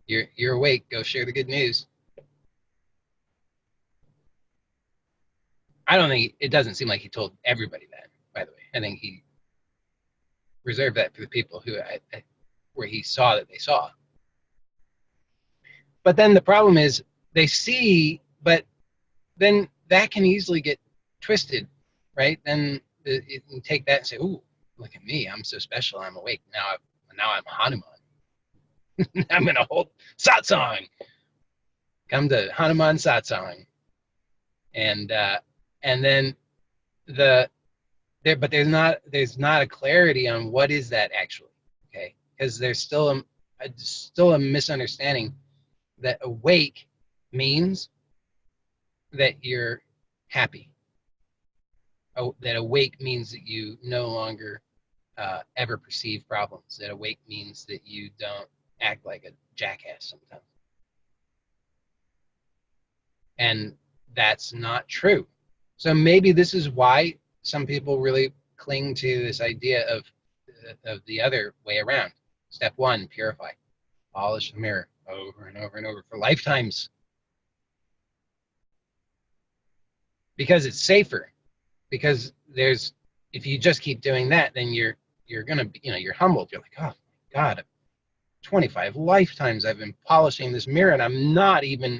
You're awake. Go share the good news. It doesn't seem like he told everybody that, by the way. I think he reserved that for the people where he saw that they saw. But then the problem is they see, but then that can easily get twisted, right? Then you can take that and say, "Ooh, look at me! I'm so special. I'm awake now. I'm Hanuman. I'm gonna hold satsang. Come to Hanuman satsang." And then but there's not a clarity on what is that actually, okay? Because there's still a misunderstanding that awake means that you're happy. That awake means that you no longer ever perceive problems. That awake means that you don't act like a jackass sometimes. And that's not true. So maybe this is why some people really cling to this idea of the other way around. Step one, purify. Polish the mirror over and over and over for lifetimes. Because it's safer. Because if you just keep doing that, then you're gonna be, you're humbled. You're like, "Oh my God, 25 lifetimes I've been polishing this mirror, and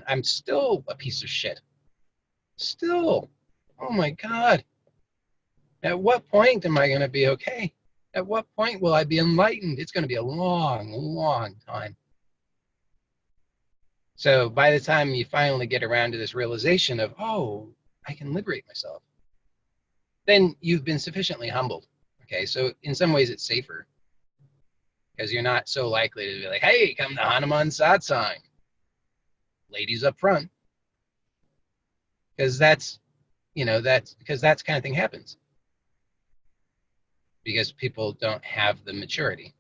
I'm still a piece of shit. Still, oh my God. At what point am I going to be okay? At what point will I be enlightened? It's going to be a long, long time." So by the time you finally get around to this realization of, "Oh, I can liberate myself," then you've been sufficiently humbled. Okay, so in some ways it's safer because you're not so likely to be like, "Hey, come to Hanuman satsang. Ladies up front." Because that's kind of thing happens. Because people don't have the maturity.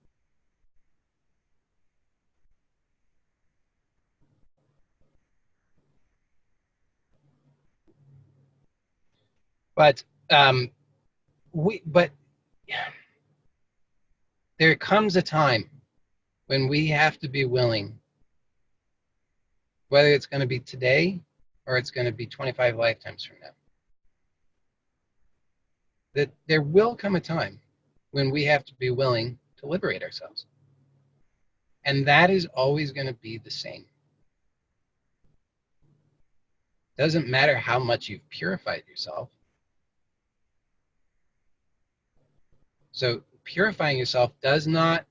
But there comes a time when we have to be willing, whether it's going to be today or it's going to be 25 lifetimes from now, that there will come a time when we have to be willing to liberate ourselves. And that is always going to be the same. Doesn't matter how much you've purified yourself. So purifying yourself is not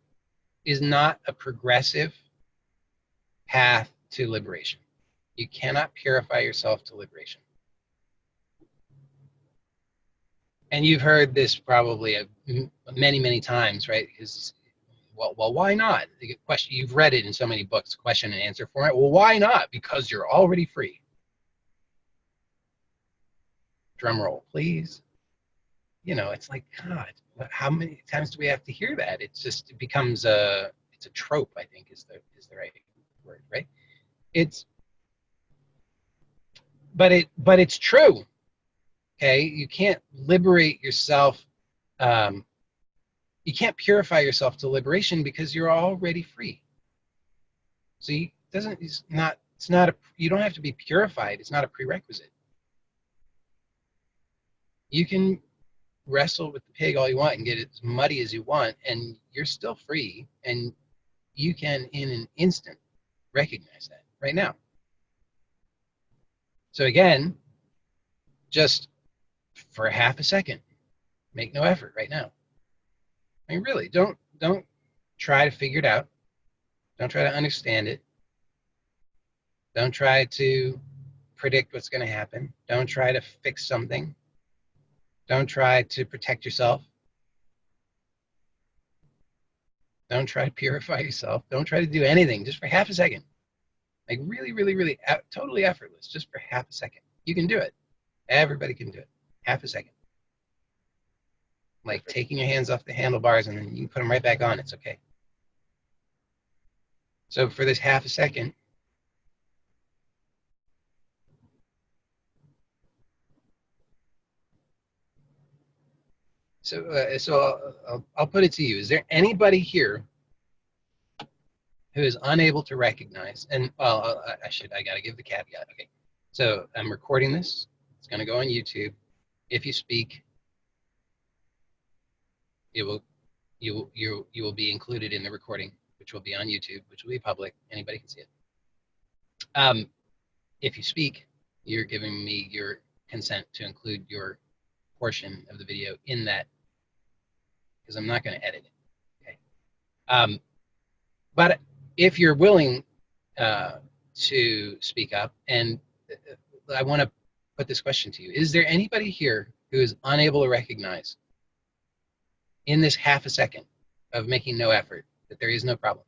a progressive path to liberation. You cannot purify yourself to liberation. And you've heard this probably many, many times, right? Because, well, why not? You've read it in so many books, question and answer format. Well, why not? Because you're already free. drum roll, please. You know, it's like, God, how many times do we have to hear that? It's just, it becomes it's a trope, I think is the right word, right? It's, but it's true. Okay, you can't liberate yourself. Um, you can't purify yourself to liberation because you're already free. So it's not a, you don't have to be purified. It's not a prerequisite. You can wrestle with the pig all you want and get it as muddy as you want, and you're still free, and you can in an instant recognize that right now. So again, just for half a second, make no effort right now. I mean, really, don't try to figure it out. Don't try to understand it. Don't try to predict what's going to happen. Don't try to fix something. Don't try to protect yourself. Don't try to purify yourself. Don't try to do anything just for half a second. Like really, really, really totally effortless, just for half a second. You can do it. Everybody can do it. Half a second. Like taking your hands off the handlebars and then you can put them right back on. It's okay. So for this half a second, I'll put it to you. Is there anybody here who is unable to recognize, and well, I got to give the caveat. Okay. So I'm recording this. It's going to go on YouTube. If you speak, you will be included in the recording, which will be on YouTube, which will be public. Anybody can see it. If you speak, you're giving me your consent to include your portion of the video in that, because I'm not going to edit it. Okay. But if you're willing to speak up, and I want to put this question to you: is there anybody here who is unable to recognize in this half a second of making no effort that there is no problem?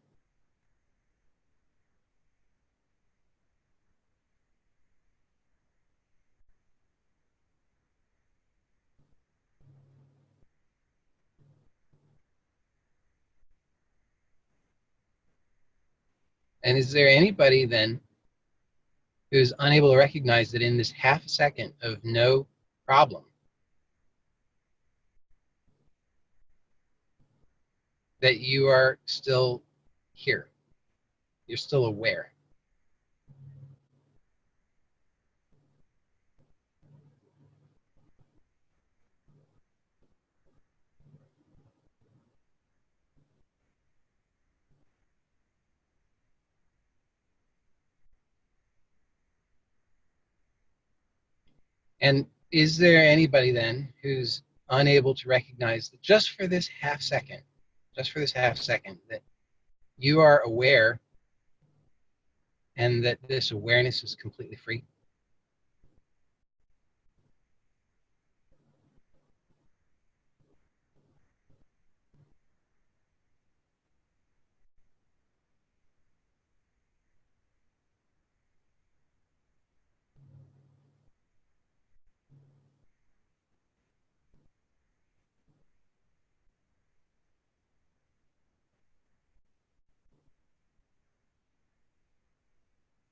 And is there anybody then who's unable to recognize that in this half a second of no problem, that you are still here? You're still aware. And is there anybody then who's unable to recognize that just for this half second, that you are aware and that this awareness is completely free?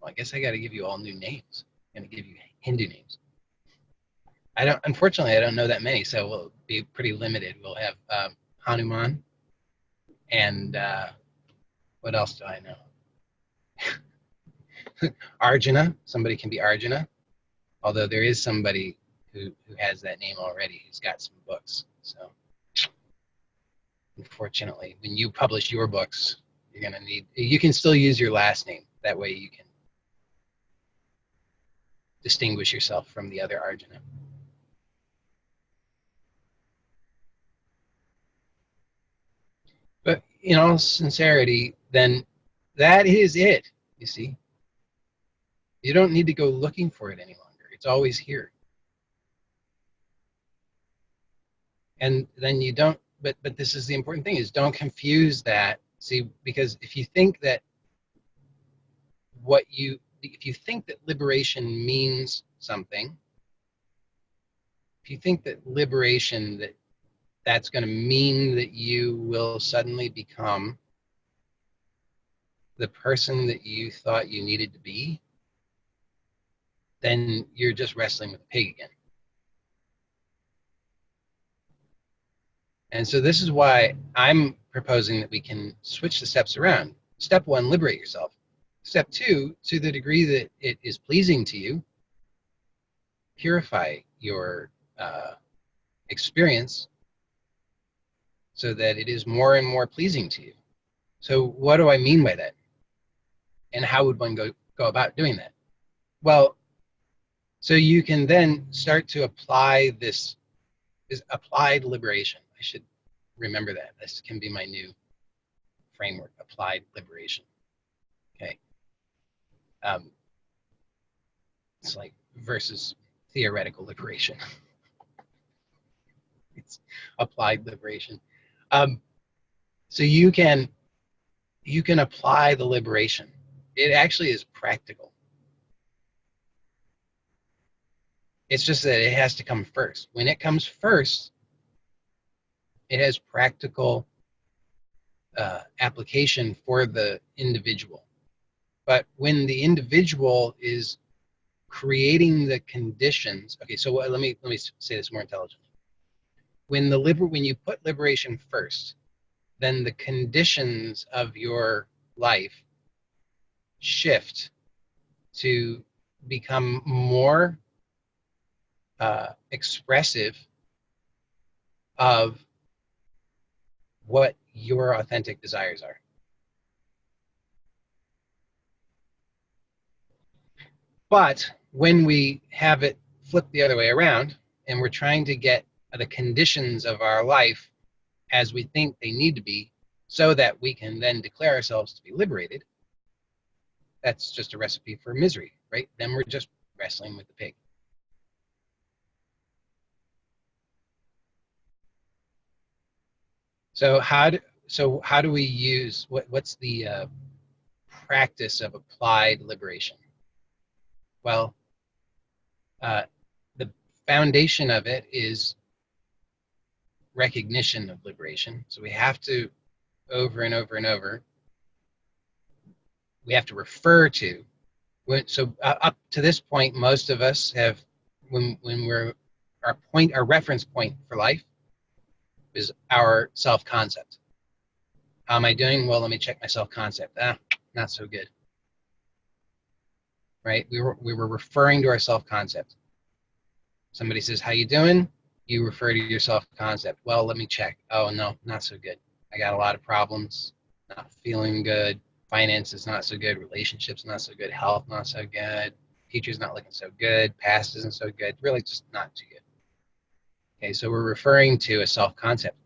Well, I guess I got to give you all new names. I'm going to give you Hindu names. Unfortunately, I don't know that many, so we'll be pretty limited. We'll have Hanuman, and what else do I know? Arjuna. Somebody can be Arjuna, although there is somebody who has that name already, who's got some books. So unfortunately, when you publish your books, you're going to need, you can still use your last name. That way you can distinguish yourself from the other Arjuna. But in all sincerity, then that is it, you see. You don't need to go looking for it any longer. It's always here. And then you don't, but this is the important thing, is don't confuse that. See, because if you think that if you think that liberation means something, if you think that liberation, that's going to mean that you will suddenly become the person that you thought you needed to be, then you're just wrestling with a pig again. And so this is why I'm proposing that we can switch the steps around. Step one, liberate yourself. Step two, to the degree that it is pleasing to you, purify your experience so that it is more and more pleasing to you. So what do I mean by that? And how would one go about doing that? Well, so you can then start to apply this applied liberation. I should remember that. This can be my new framework, applied liberation. Okay. It's like versus theoretical liberation. It's applied liberation. So you can apply the liberation. It actually is practical. It's just that it has to come first. When it comes first, it has practical application for the individual. But when the individual is creating the conditions, okay, so let me say this more intelligently. When you put liberation first, then the conditions of your life shift to become more expressive of what your authentic desires are. But when we have it flipped the other way around and we're trying to get the conditions of our life as we think they need to be so that we can then declare ourselves to be liberated, that's just a recipe for misery, right? Then we're just wrestling with the pig. So how do we use, what's the practice of applied liberation? Well, the foundation of it is recognition of liberation. So we have to, over and over and over, we have to refer to. So up to this point, most of us have, when we're, our reference point for life is our self-concept. How am I doing? Well, let me check my self-concept. Not so good. Right? We were referring to our self-concept. Somebody says, how you doing? You refer to your self-concept. Well, let me check. Oh, no, not so good. I got a lot of problems, not feeling good. Finances not so good. Relationships not so good. Health not so good. Future's not looking so good. Past isn't so good. Really just not too good. Okay, so we're referring to a self-concept.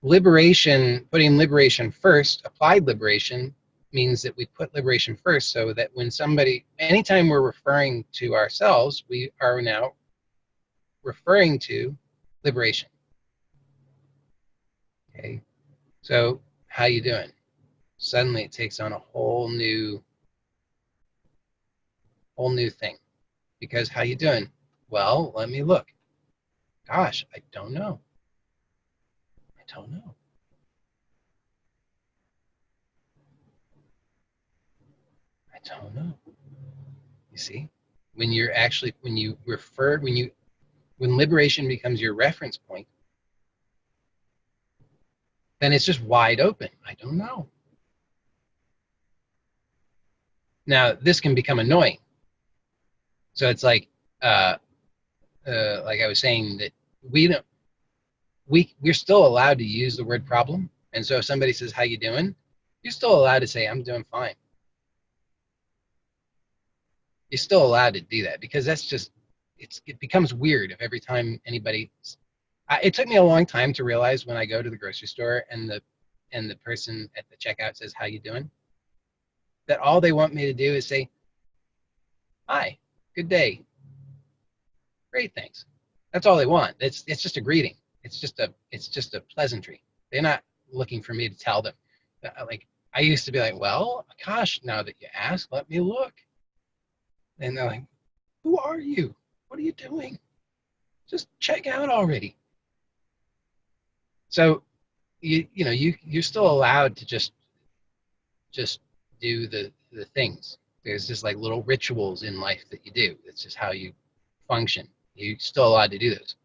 Liberation, putting liberation first, applied liberation, means that we put liberation first so that when somebody, anytime we're referring to ourselves, we are now referring to liberation. Okay, so how you doing? Suddenly it takes on a whole new thing. Because how you doing? Well, let me look. Gosh, I don't know. I don't know. I don't know. You see? When you're actually, when liberation becomes your reference point, then it's just wide open. I don't know. Now, this can become annoying. So it's like I was saying, that we're still allowed to use the word problem. And so if somebody says, how you doing? You're still allowed to say, I'm doing fine. You're still allowed to do that, because that's just, it becomes weird if every time anybody, it took me a long time to realize when I go to the grocery store and the person at the checkout says, how you doing? That all they want me to do is say, hi, good day. Great, thanks. That's all they want. It's just a greeting. It's just a pleasantry. They're not looking for me to tell them. Like, I used to be like, well, gosh, now that you ask, let me look. And they're like, who are you? What are you doing? Just check out already. So you're still allowed to just do the things. There's just like little rituals in life that you do. It's just how you function. You're still allowed to do those.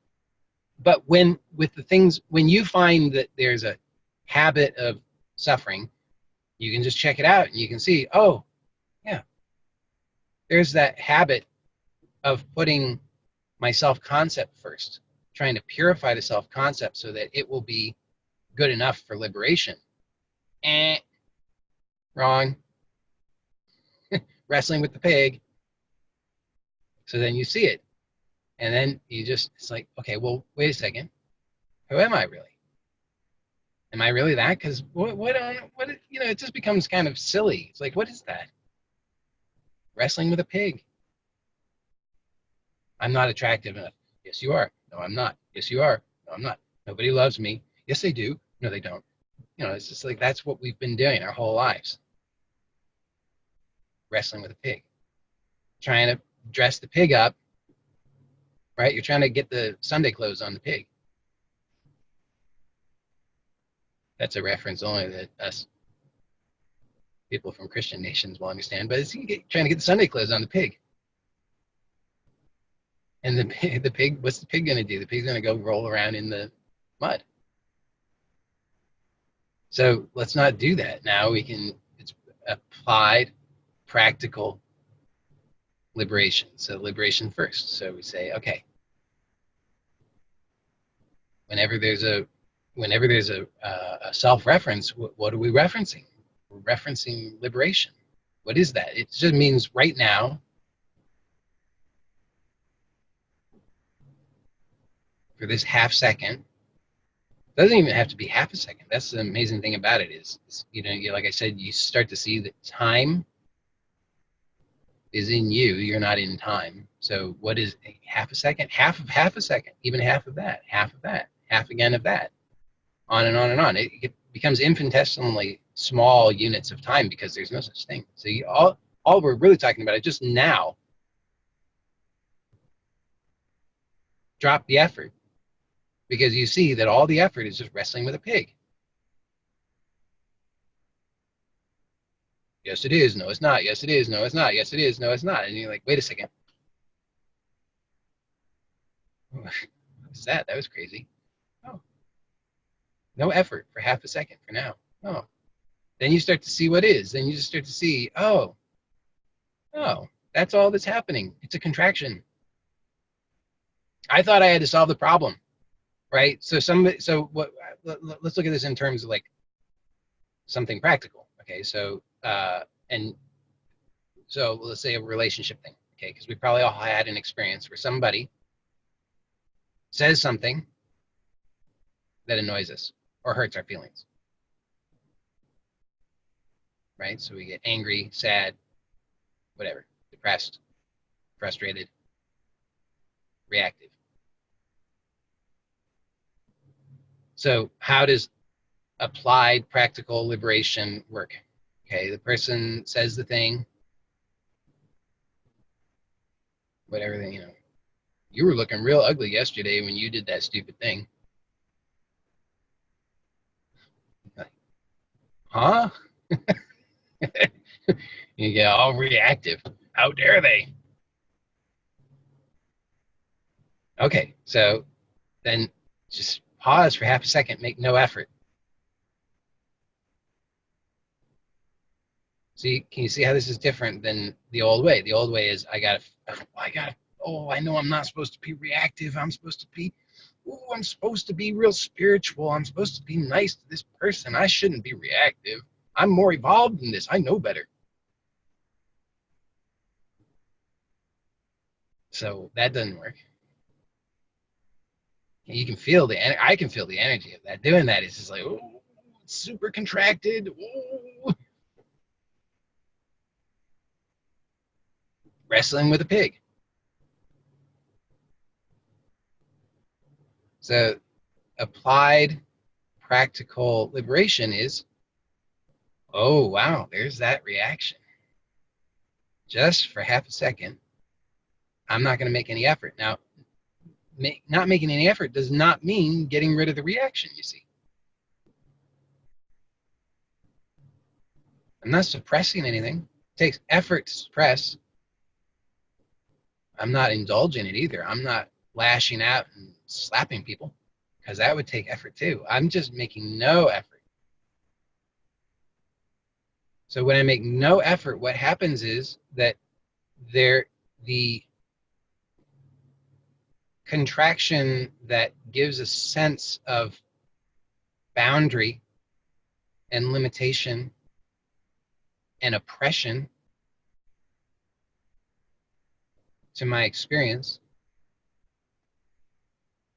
But when with the things, when you find that there's a habit of suffering, you can just check it out and you can see, oh, yeah, there's that habit of putting my self-concept first, trying to purify the self-concept so that it will be good enough for liberation. Wrong. Wrestling with the pig. So then you see it. And then it's like, okay, well, wait a second. Who am I really? Am I really that? Because it just becomes kind of silly. It's like, what is that? Wrestling with a pig. I'm not attractive enough. Yes, you are. No, I'm not. Yes, you are. No, I'm not. Nobody loves me. Yes, they do. No, they don't. It's just like that's what we've been doing our whole lives. Wrestling with a pig. Trying to dress the pig up, right? You're trying to get the Sunday clothes on the pig. That's a reference only that us people from Christian nations will understand, but it's trying to get the Sunday clothes on the pig. And the pig, what's the pig going to do? The pig's going to go roll around in the mud. So let's not do that. Now it's applied, practical liberation. So liberation first. So we say, okay, whenever there's a self-reference, what are we referencing? We're referencing liberation. What is that? It just means right now, for this half second, doesn't even have to be half a second. That's the amazing thing about it is like I said, you start to see that time is in you. You're not in time. So what is half a second? Half of half a second, even half of that, half again of that, on and on and on. It becomes infinitesimally small units of time because there's no such thing. So all we're really talking about is just now. Drop the effort because you see that all the effort is just wrestling with a pig. Yes, it is. No, it's not. Yes, it is. No, it's not. Yes, it is. No, it's not. And you're like, wait a second. What's that? That was crazy. Oh, no effort for half a second for now. Oh, then you start to see what is. Then you just start to see, oh, that's all that's happening. It's a contraction. I thought I had to solve the problem, right? So what? Let's look at this in terms of like something practical. Okay, so so let's say a relationship thing. Okay, because we probably all had an experience where somebody says something that annoys us or hurts our feelings, right? So we get angry, sad, whatever, depressed, frustrated, reactive. So how does applied practical liberation work? Okay, the person says the thing, whatever, you were looking real ugly yesterday when you did that stupid thing. Huh? You get all reactive. How dare they? Okay, so then just pause for half a second, make no effort. See, can you see how this is different than the old way? The old way is I know I'm not supposed to be reactive. I'm supposed to be real spiritual. I'm supposed to be nice to this person. I shouldn't be reactive. I'm more evolved than this. I know better. So that doesn't work. You can feel I can feel the energy of that. Doing that is just like, oh, it's super contracted. Oh. Wrestling with a pig. So applied practical liberation is, oh, wow, there's that reaction. Just for half a second, I'm not going to make any effort. Now, not making any effort does not mean getting rid of the reaction, you see. I'm not suppressing anything. It takes effort to suppress. I'm not indulging it either. I'm not lashing out and slapping people, because that would take effort too. I'm just making no effort. So when I make no effort, what happens is that the contraction that gives a sense of boundary and limitation and oppression to my experience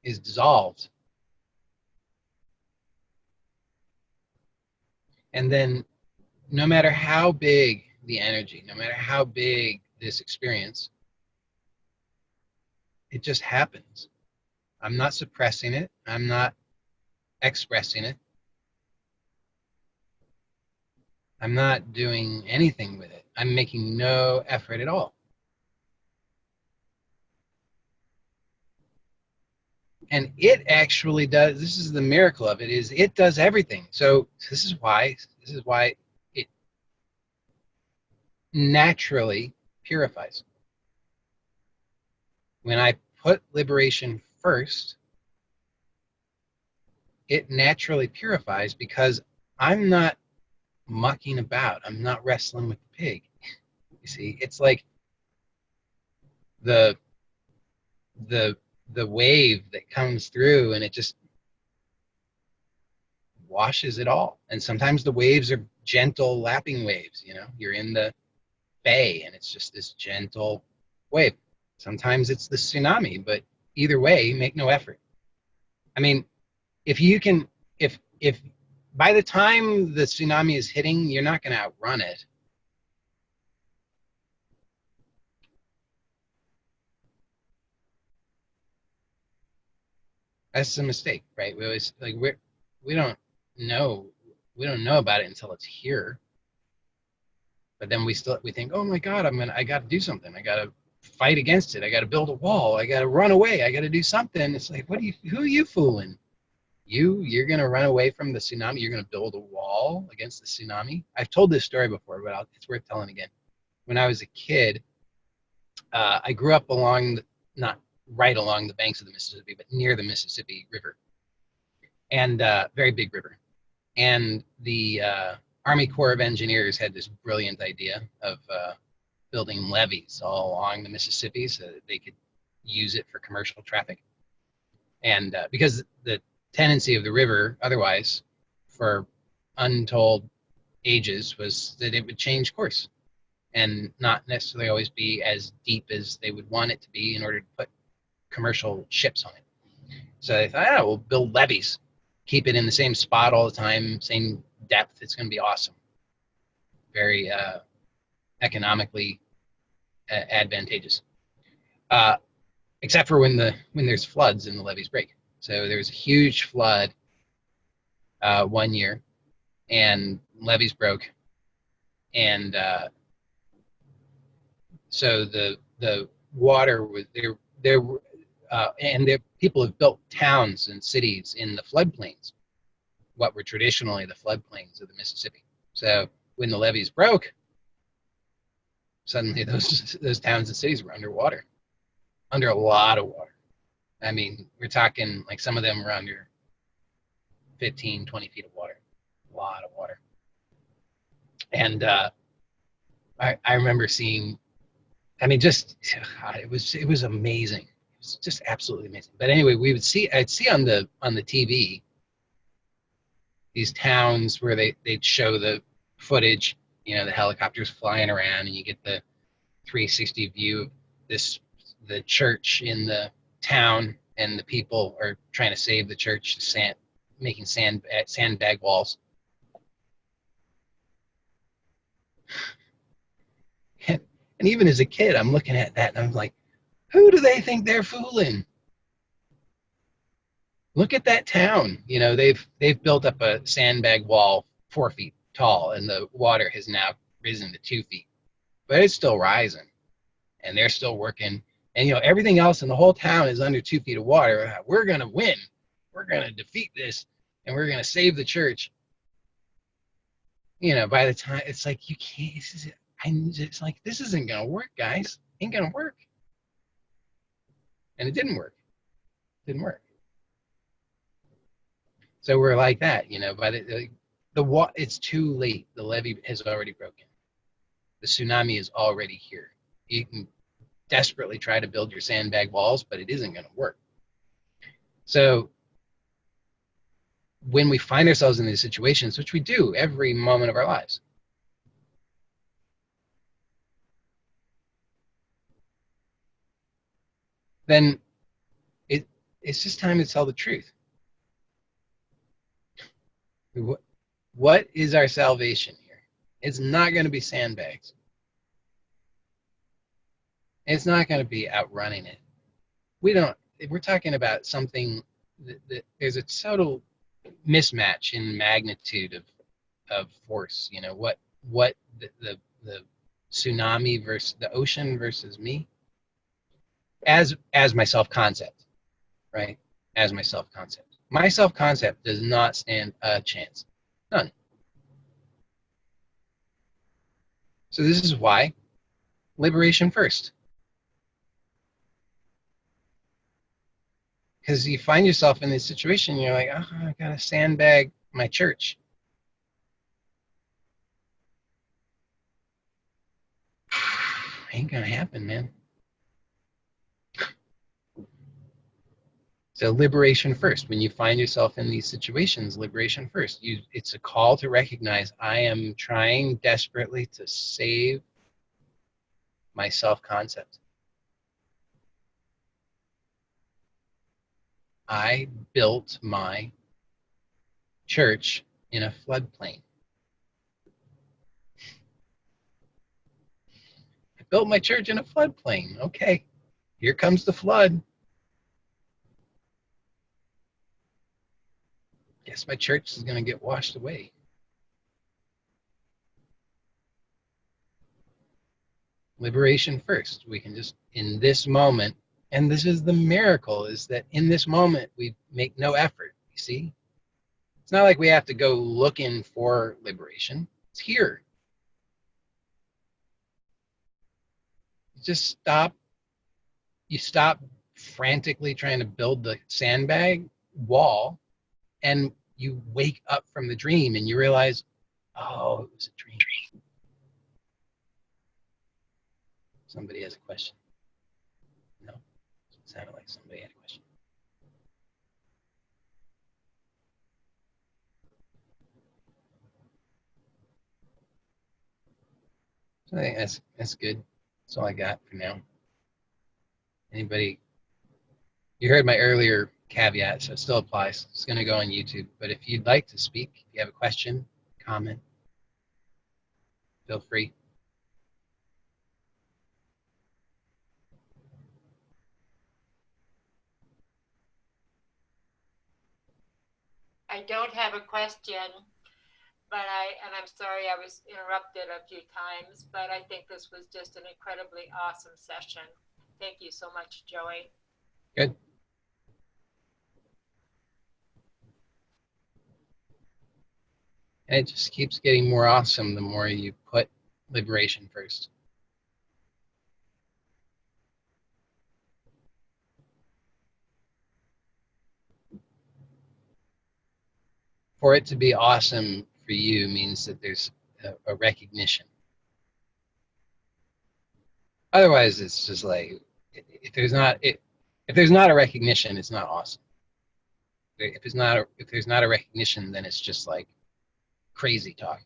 is dissolved. And then no matter how big the energy, no matter how big this experience, it just happens. I'm not suppressing it. I'm not expressing it. I'm not doing anything with it. I'm making no effort at all. And it actually does, this is the miracle of it, is it does everything. So this is why it naturally purifies. When I put liberation first, it naturally purifies, because I'm not mucking about. I'm not wrestling with the pig. You see, it's like the wave that comes through, and it just washes it all. And sometimes the waves are gentle lapping waves. You know, you're in the bay and it's just this gentle wave. Sometimes it's the tsunami, but either way, make no effort. I mean, if you can, if by the time the tsunami is hitting, you're not going to outrun it. That's a mistake, right? We always like we don't know about it until it's here. But then we think, oh my God, I got to do something. I got to fight against it. I got to build a wall. I got to run away. I got to do something. It's like, who are you fooling? You're going to run away from the tsunami. You're going to build a wall against the tsunami. I've told this story before, but it's worth telling again. When I was a kid, I grew up not right along the banks of the Mississippi, but near the Mississippi River, and very big river. And the Army Corps of Engineers had this brilliant idea of building levees all along the Mississippi so that they could use it for commercial traffic. And because the tendency of the river otherwise for untold ages was that it would change course and not necessarily always be as deep as they would want it to be in order to put commercial ships on it. So they thought, we'll build levees, keep it in the same spot all the time, same depth. It's going to be awesome. Very economically advantageous. Except for when there's floods and the levees break. So there was a huge flood one year, and levees broke, and so the water was there, and people have built towns and cities in the floodplains, what were traditionally the floodplains of the Mississippi. So when the levees broke, suddenly those towns and cities were underwater, under a lot of water. I mean, we're talking like some of them were under 15, 20 feet of water, a lot of water. And I remember seeing, I mean, just God, it was amazing. It was just absolutely amazing. But anyway, I'd see on the TV these towns where they'd show the footage, you know, the helicopters flying around, and you get the 360 view of the church in the town, and the people are trying to save the church, making sandbag walls. And even as a kid, I'm looking at that and I'm like, who do they think they're fooling? Look at that town. You know, they've built up a sandbag wall 4 feet tall, and the water has now risen to 2 feet, but it's still rising, and they're still working. And, you know, everything else in the whole town is under 2 feet of water. We're going to win. We're going to defeat this, and we're going to save the church. You know, by the time it's like, you can't, it's like, this isn't going to work, guys. Ain't going to work. And it didn't work. Didn't work. So we're like that, you know, by it's too late. The levee has already broken. The tsunami is already here. You can desperately try to build your sandbag walls, but it isn't going to work. So when we find ourselves in these situations, which we do every moment of our lives, then it's just time to tell the truth. What is our salvation here? It's not going to be sandbags. It's not going to be outrunning it. We're talking about something that there's a total mismatch in magnitude of force. You know, what the tsunami versus the ocean versus me as my self-concept, right? As my self-concept. My self-concept does not stand a chance. None. So this is why liberation first. Because you find yourself in this situation, you're like, oh, I got to sandbag my church. Ain't gonna happen, man. So liberation first. When you find yourself in these situations, liberation first. It's a call to recognize I am trying desperately to save my self-concept. I built my church in a floodplain. I built my church in a floodplain. Okay, here comes the flood. Guess my church is going to get washed away. Liberation first. We can just, in this moment, and this is the miracle, is that in this moment, we make no effort, you see? It's not like we have to go looking for liberation. It's here. You stop frantically trying to build the sandbag wall, and you wake up from the dream and you realize, oh, it was a dream. Somebody has a question. No? It sounded like somebody had a question. So I think that's good. That's all I got for now. Anybody? You heard my earlier caveat, so it still applies. It's going to go on YouTube. But if you'd like to speak, if you have a question, comment, feel free. I don't have a question, but I'm sorry I was interrupted a few times, but I think this was just an incredibly awesome session. Thank you so much, Joey. Good. And it just keeps getting more awesome the more you put liberation first. For it to be awesome for you means that there's a recognition. Otherwise, it's just like, if there's not a recognition, it's not awesome. If there's not a recognition, then it's just like crazy talk.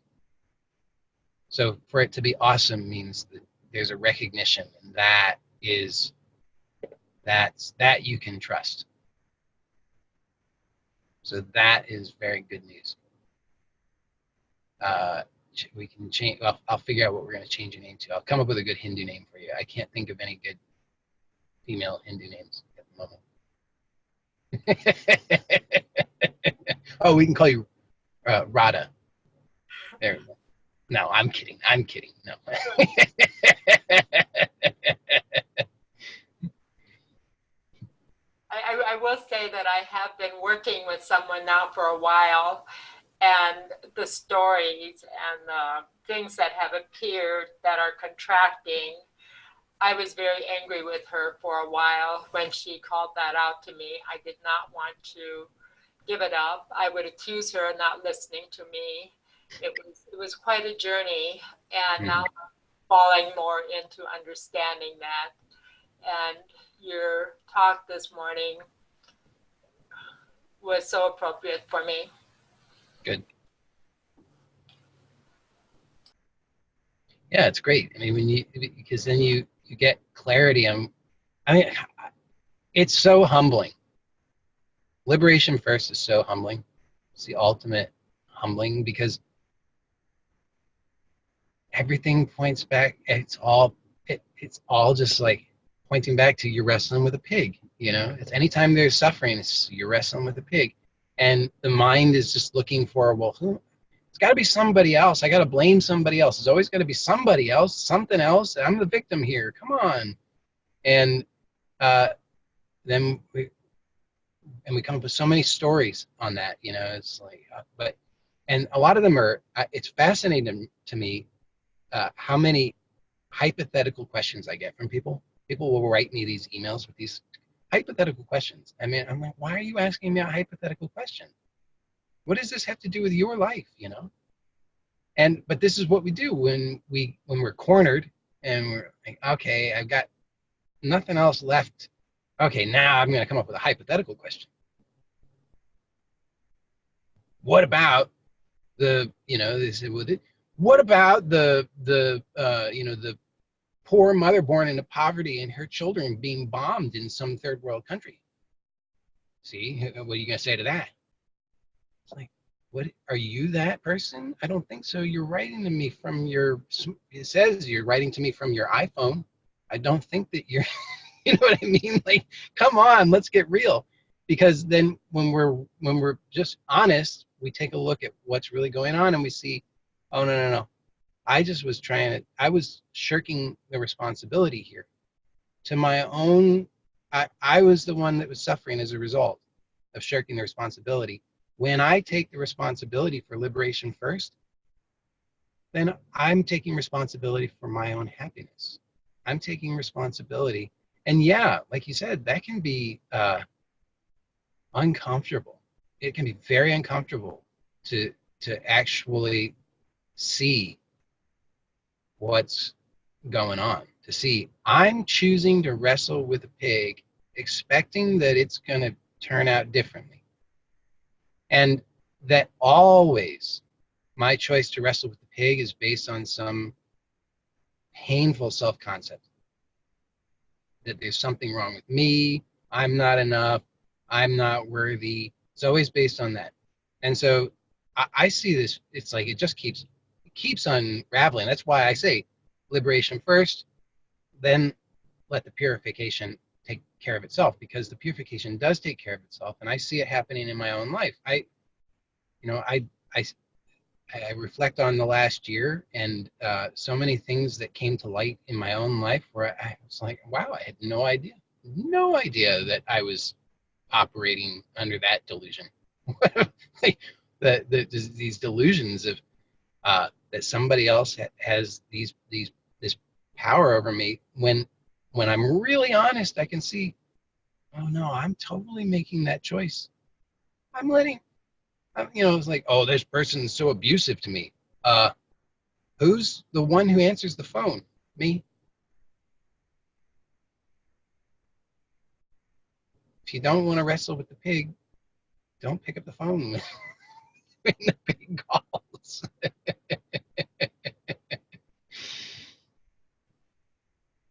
So for it to be awesome means that there's a recognition, and that you can trust. So that is very good news. We can change. Well, I'll figure out what we're going to change your name to. I'll come up with a good Hindu name for you. I can't think of any good female Hindu names at the moment. Oh, we can call you Radha. There we go. No, I'm kidding. No. I will say that I have been working with someone now for a while, and the stories and the things that have appeared that are contracting, I was very angry with her for a while when she called that out to me. I did not want to give it up. I would accuse her of not listening to me. It was quite a journey, and now Mhm. I'm falling more into understanding that. And your talk this morning was so appropriate for me. Good. Yeah, it's great. I mean, because then you get clarity on. I mean, it's so humbling. Liberation first is so humbling. It's the ultimate humbling because everything points back. It's all just like pointing back to you're wrestling with a pig. It's anytime there's suffering, you're wrestling with a pig, and the mind is just looking for, well, it's got to be somebody else. I got to blame somebody else. It's always got to be somebody else, something else. I'm the victim here. Come on, and uh, then we come up with so many stories on that. It's like, and a lot of them are. It's fascinating to me how many hypothetical questions I get from people. People will write me these emails with these hypothetical questions. I mean, I'm like, why are you asking me a hypothetical question? What does this have to do with your life? But this is what we do when we're cornered and we're like, okay, I've got nothing else left. Okay, now I'm going to come up with a hypothetical question. What about they said, well, what about the poor mother born into poverty and her children being bombed in some third world country? See, what are you going to say to that? It's like, what, are you that person? I don't think so. You're writing to me from it says you're writing to me from your iPhone. I don't think that you're, you know what I mean? Like, come on, let's get real. Because then when we're just honest, we take a look at what's really going on and we see, oh, no, no, no. I was shirking the responsibility here to my own. I was the one that was suffering as a result of shirking the responsibility. When I take the responsibility for liberation first, then I'm taking responsibility for my own happiness. I'm taking responsibility. And yeah, like you said, that can be uncomfortable. It can be very uncomfortable to actually see what's going on, to see I'm choosing to wrestle with a pig expecting that it's going to turn out differently, and that always my choice to wrestle with the pig is based on some painful self-concept that there's something wrong with me, I'm not enough, I'm not worthy. It's always based on that. And so I see this, it's like it just keeps unraveling. That's why I say liberation first, then let the purification take care of itself, because the purification does take care of itself, and I see it happening in my own life. You know, I reflect on the last year and so many things that came to light in my own life where I was like, wow, I had no idea that I was operating under that delusion. Like, these delusions of that somebody else has this power over me. When I'm really honest, I can see, oh no, I'm totally making that choice. I'm letting, it's like, oh, this person's so abusive to me. Uh, who's the one who answers the phone? Me. If you don't want to wrestle with the pig, don't pick up the phone when the pig calls.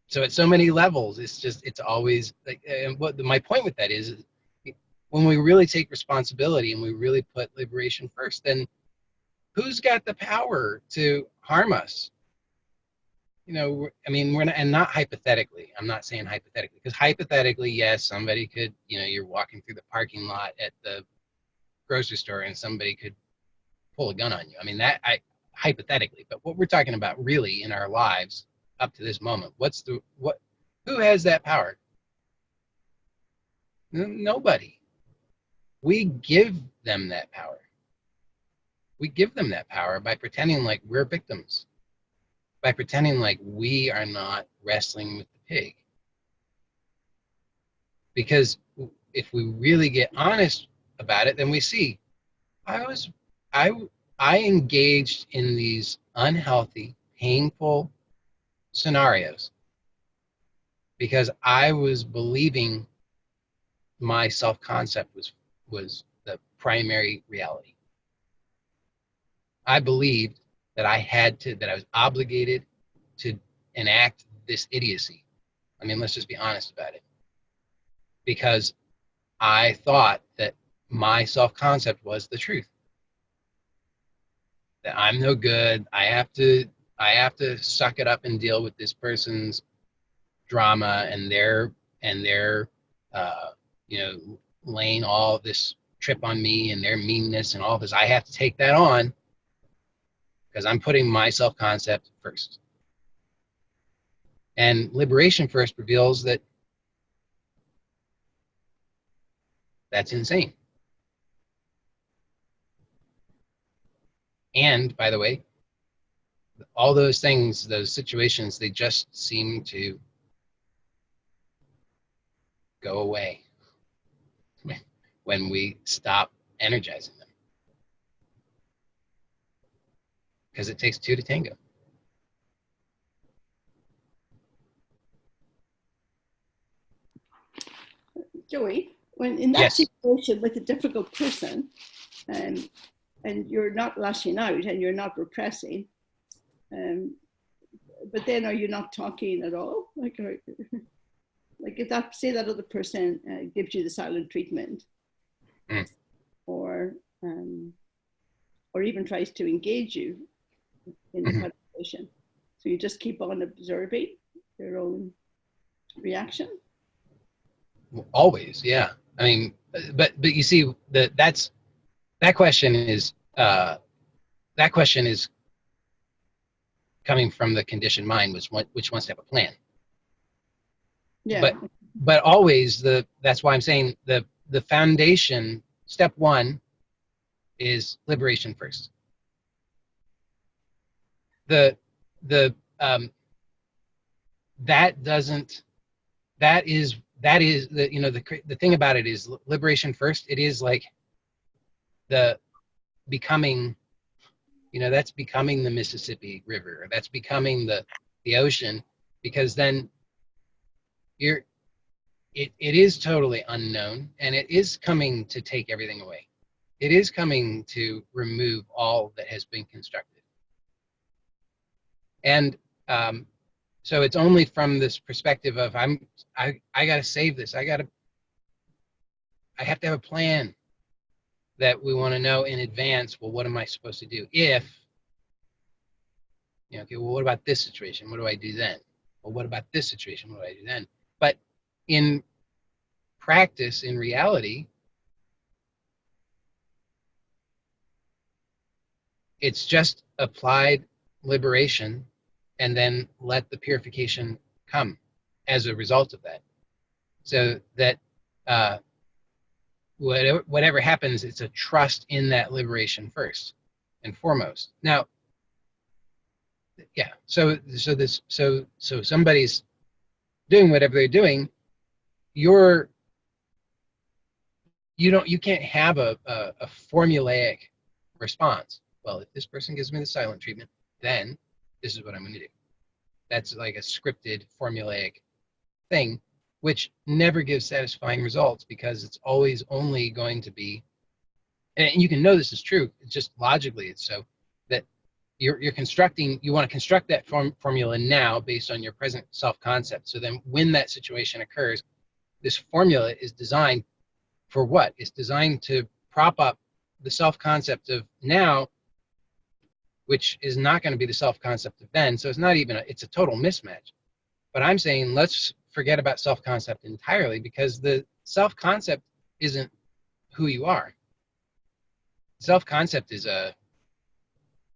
So at so many levels, it's always like, and what my point with that is when we really take responsibility and we really put liberation first, then who's got the power to harm us? I mean, we're not, and not hypothetically. I'm not saying hypothetically, because hypothetically, yes, somebody could, you're walking through the parking lot at the grocery store and somebody could pull a gun on you. I mean, hypothetically, but what we're talking about really in our lives up to this moment, who has that power? Nobody. We give them that power. We give them that power by pretending like we're victims, by pretending like we are not wrestling with the pig. Because if we really get honest about it, then we see I was I I engaged in these unhealthy, painful scenarios because I was believing my self-concept was the primary reality. I believed that that I was obligated to enact this idiocy. I mean, let's just be honest about it. Because I thought that my self-concept was the truth. That I'm no good. I have to suck it up and deal with this person's drama and their uh, laying all this trip on me and their meanness and all this. I have to take that on because I'm putting my self-concept first. And Liberation First reveals that that's insane. And by the way, all those things, those situations, they just seem to go away when we stop energizing them. Because it takes two to tango. Joey, when in that Yes. situation with a difficult person, and you're not lashing out and you're not repressing, but then are you not talking at all? Like if that, say that other person gives you the silent treatment, or even tries to engage you in the conversation, so you just keep on observing their own reaction. Always, yeah. I mean, but you see that question is coming from the conditioned mind, which wants to have a plan. Yeah. But always that's why I'm saying the foundation, step one, is liberation first. That is the thing about it is liberation first. It is like the becoming, that's becoming the Mississippi River, or that's becoming the ocean, because then it is totally unknown, and it is coming to take everything away. It is coming to remove all that has been constructed. And so it's only from this perspective of I got to save this. I have to have a plan, that we want to know in advance, well, what am I supposed to do if, okay, well, what about this situation? What do I do then? Well, what about this situation? What do I do then? But in practice, in reality, it's just applied liberation and then let the purification come as a result of that. So that whatever happens, it's a trust in that liberation first and foremost. Now, yeah, so somebody's doing whatever they're doing, you can't have a formulaic response. Well, if this person gives me the silent treatment, then this is what I'm going to do. That's like a scripted, formulaic thing, which never gives satisfying results, because it's always only going to be, and you can know this is true, it's just logically it's so, that you want to construct that formula now based on your present self-concept. So then when that situation occurs, this formula is designed for what? It's designed to prop up the self-concept of now, which is not going to be the self-concept of then. So it's not even it's a total mismatch. But I'm saying let's forget about self-concept entirely, because the self-concept isn't who you are. Self-concept is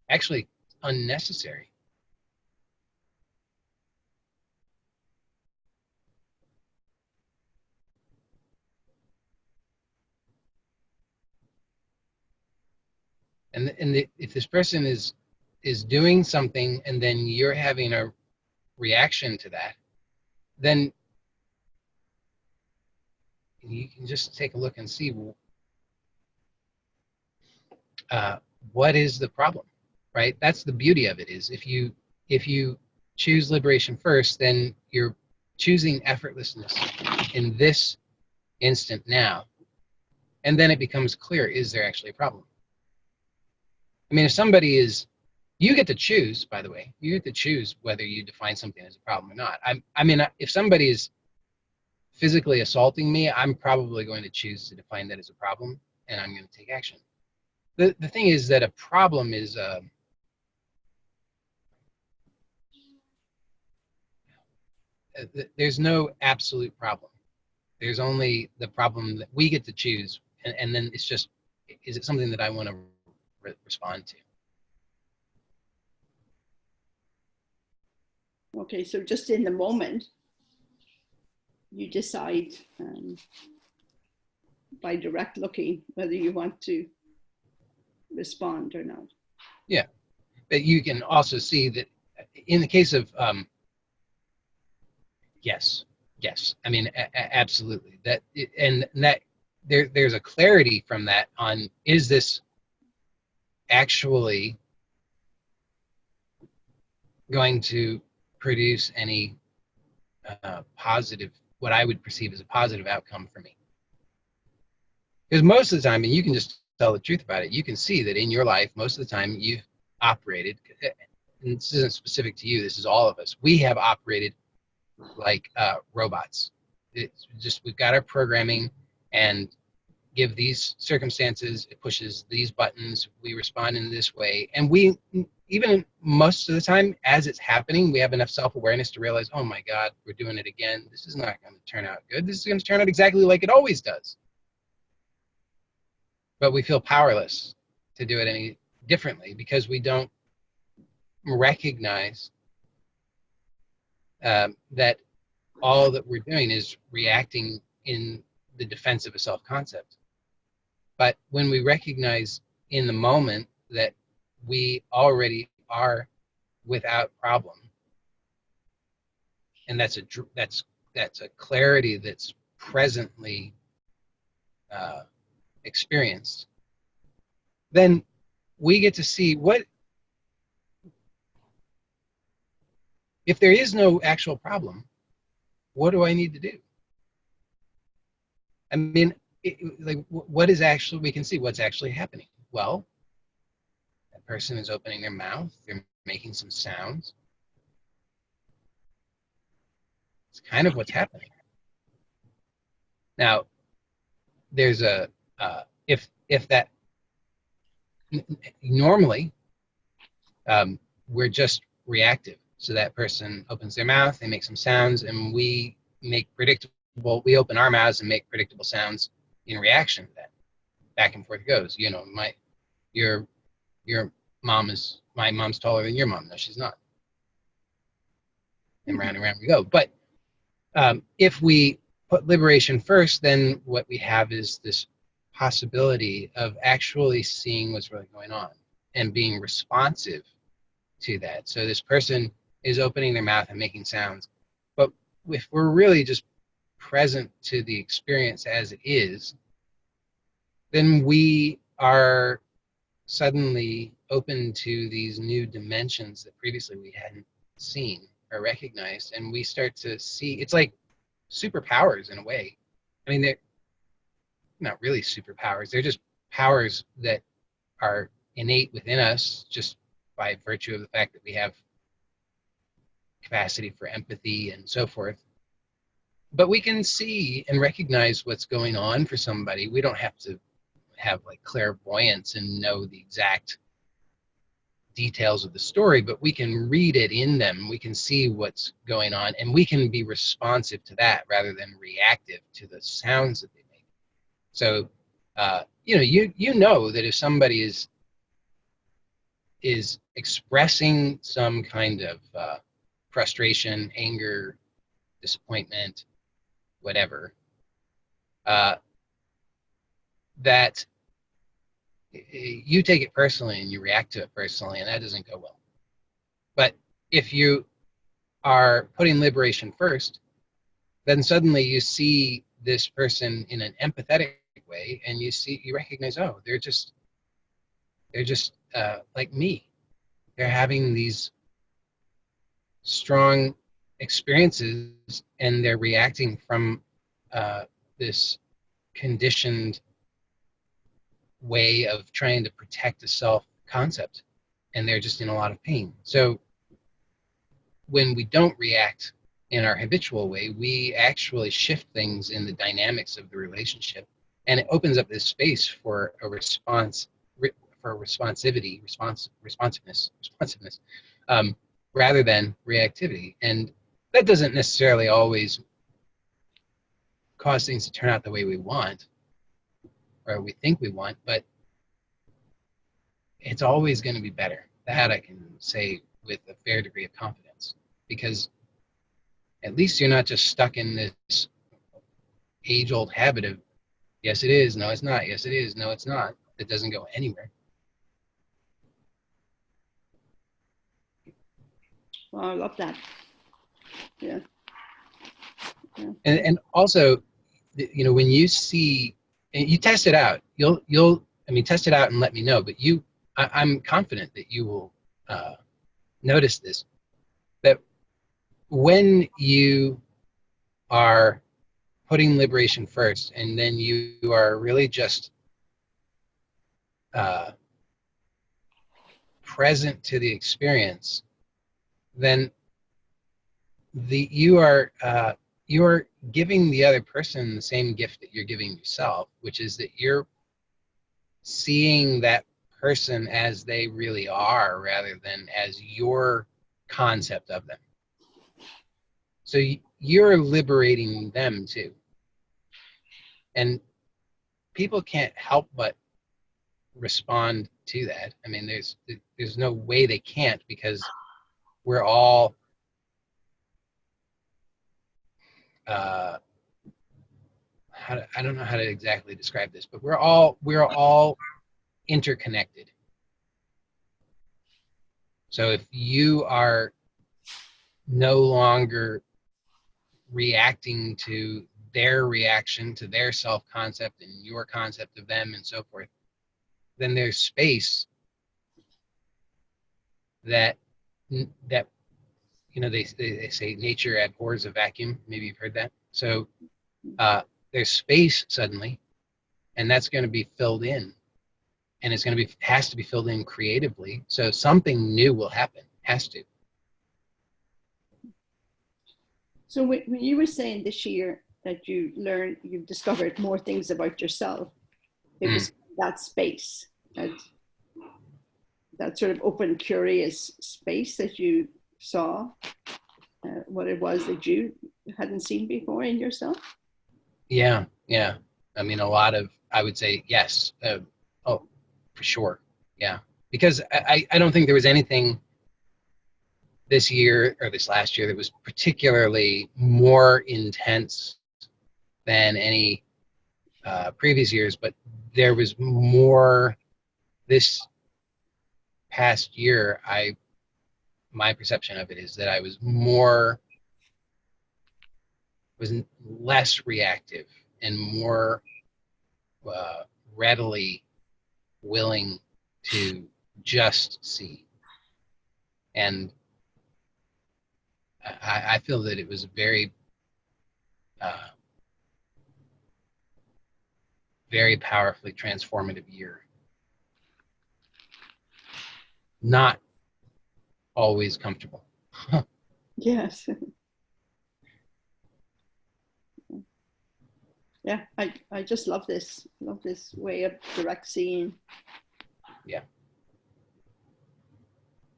actually unnecessary. if this person is doing something and then you're having a reaction to that, then you can just take a look and see what is the problem, right? That's the beauty of it, is if you choose liberation first, then you're choosing effortlessness in this instant now, and then it becomes clear, is there actually a problem? I mean, if somebody is, you get to choose, by the way, you get to choose whether you define something as a problem or not. I mean, if somebody is physically assaulting me, I'm probably going to choose to define that as a problem, and I'm going to take action. The thing is that a problem is there's no absolute problem. There's only the problem that we get to choose, and then it's just, is it something that I want to respond to? Okay, so just in the moment, you decide by direct looking whether you want to respond or not. Yeah, but you can also see that in the case of yes, I mean, absolutely. That there's a clarity from that on, is this actually going to produce any positive, what I would perceive as a positive outcome for me? Because most of the time, and you can just tell the truth about it, you can see that in your life, most of the time you've operated, and this isn't specific to you, this is all of us, we have operated like robots. It's just, we've got our programming, and give these circumstances, it pushes these buttons, we respond in this way, and we, even most of the time as it's happening, we have enough self-awareness to realize, oh my God, we're doing it again, this is not going to turn out good, this is going to turn out exactly like it always does. But we feel powerless to do it any differently because we don't recognize that all that we're doing is reacting in the defense of a self-concept. But when we recognize in the moment that we already are without problem, and that's a clarity that's presently experienced, then we get to see, what if there is no actual problem, what do I need to do? I mean, like, what is actually, we can see what's actually happening. Well, that person is opening their mouth, they're making some sounds. It's kind of what's happening. Now, there's a if that normally we're just reactive. So that person opens their mouth, they make some sounds, and we open our mouths and make predictable sounds in reaction to that. Back and forth it goes. You know, my mom's taller than your mom. No, she's not. And round we go. But if we put liberation first, then what we have is this possibility of actually seeing what's really going on and being responsive to that. So this person is opening their mouth and making sounds, but if we're really just present to the experience as it is, then we are suddenly open to these new dimensions that previously we hadn't seen or recognized, and we start to see, it's like superpowers in a way. I mean, they're not really superpowers, they're just powers that are innate within us just by virtue of the fact that we have capacity for empathy and so forth. But we can see and recognize what's going on for somebody. We don't have to have like clairvoyance and know the exact details of the story, but we can read it in them. We can see what's going on, and we can be responsive to that rather than reactive to the sounds that they make. So, you know that if somebody is expressing some kind of frustration, anger, disappointment, whatever, that you take it personally and you react to it personally, and that doesn't go well. But if you are putting liberation first, then suddenly you see this person in an empathetic way, and you recognize, oh, they're just like me. They're having these strong experiences, and they're reacting from this conditioned way of trying to protect a self concept, and they're just in a lot of pain. So when we don't react in our habitual way, we actually shift things in the dynamics of the relationship, and it opens up this space for a response, for responsiveness, rather than reactivity. And that doesn't necessarily always cause things to turn out the way we want or we think we want, but it's always going to be better. That I can say with a fair degree of confidence, because at least you're not just stuck in this age-old habit of, yes, it is, no, it's not, yes, it is, no, it's not. That doesn't go anywhere. Well, I love that. Yeah. And also, when you see, and you test it out, test it out and let me know. But I'm confident that you will notice this, that when you are putting liberation first, and then you are really just present to the experience, then you are giving the other person the same gift that you're giving yourself, which is that you're seeing that person as they really are rather than as your concept of them. So you're liberating them too. And people can't help but respond to that. I mean, there's no way they can't, because we're all I don't know how to exactly describe this, but we're all interconnected. So if you are no longer reacting to their reaction to their self-concept and your concept of them and so forth, then there's space that they say nature abhors a vacuum. Maybe you've heard that. So there's space suddenly, and that's going to be filled in, and has to be filled in creatively. So something new will happen. Has to. So when you were saying this year that you've discovered more things about yourself, it was that space, that sort of open, curious space that you saw what it was that you hadn't seen before in yourself. Yeah. I mean, I would say yes. Oh, for sure. Yeah, because I don't think there was anything this year or this last year that was particularly more intense than any previous years, but there was more this past year. My perception of it is that I was less reactive and more readily willing to just see. And I feel that it was a very, very powerfully transformative year. Not always comfortable. Yes. Yeah, I just love this way of direct seeing. Yeah.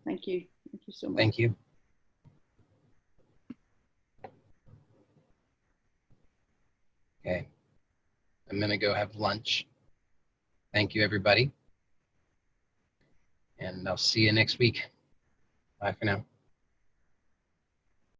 Thank you so much. Thank you. Okay, I'm gonna go have lunch. Thank you, everybody, and I'll see you next week. Bye for now.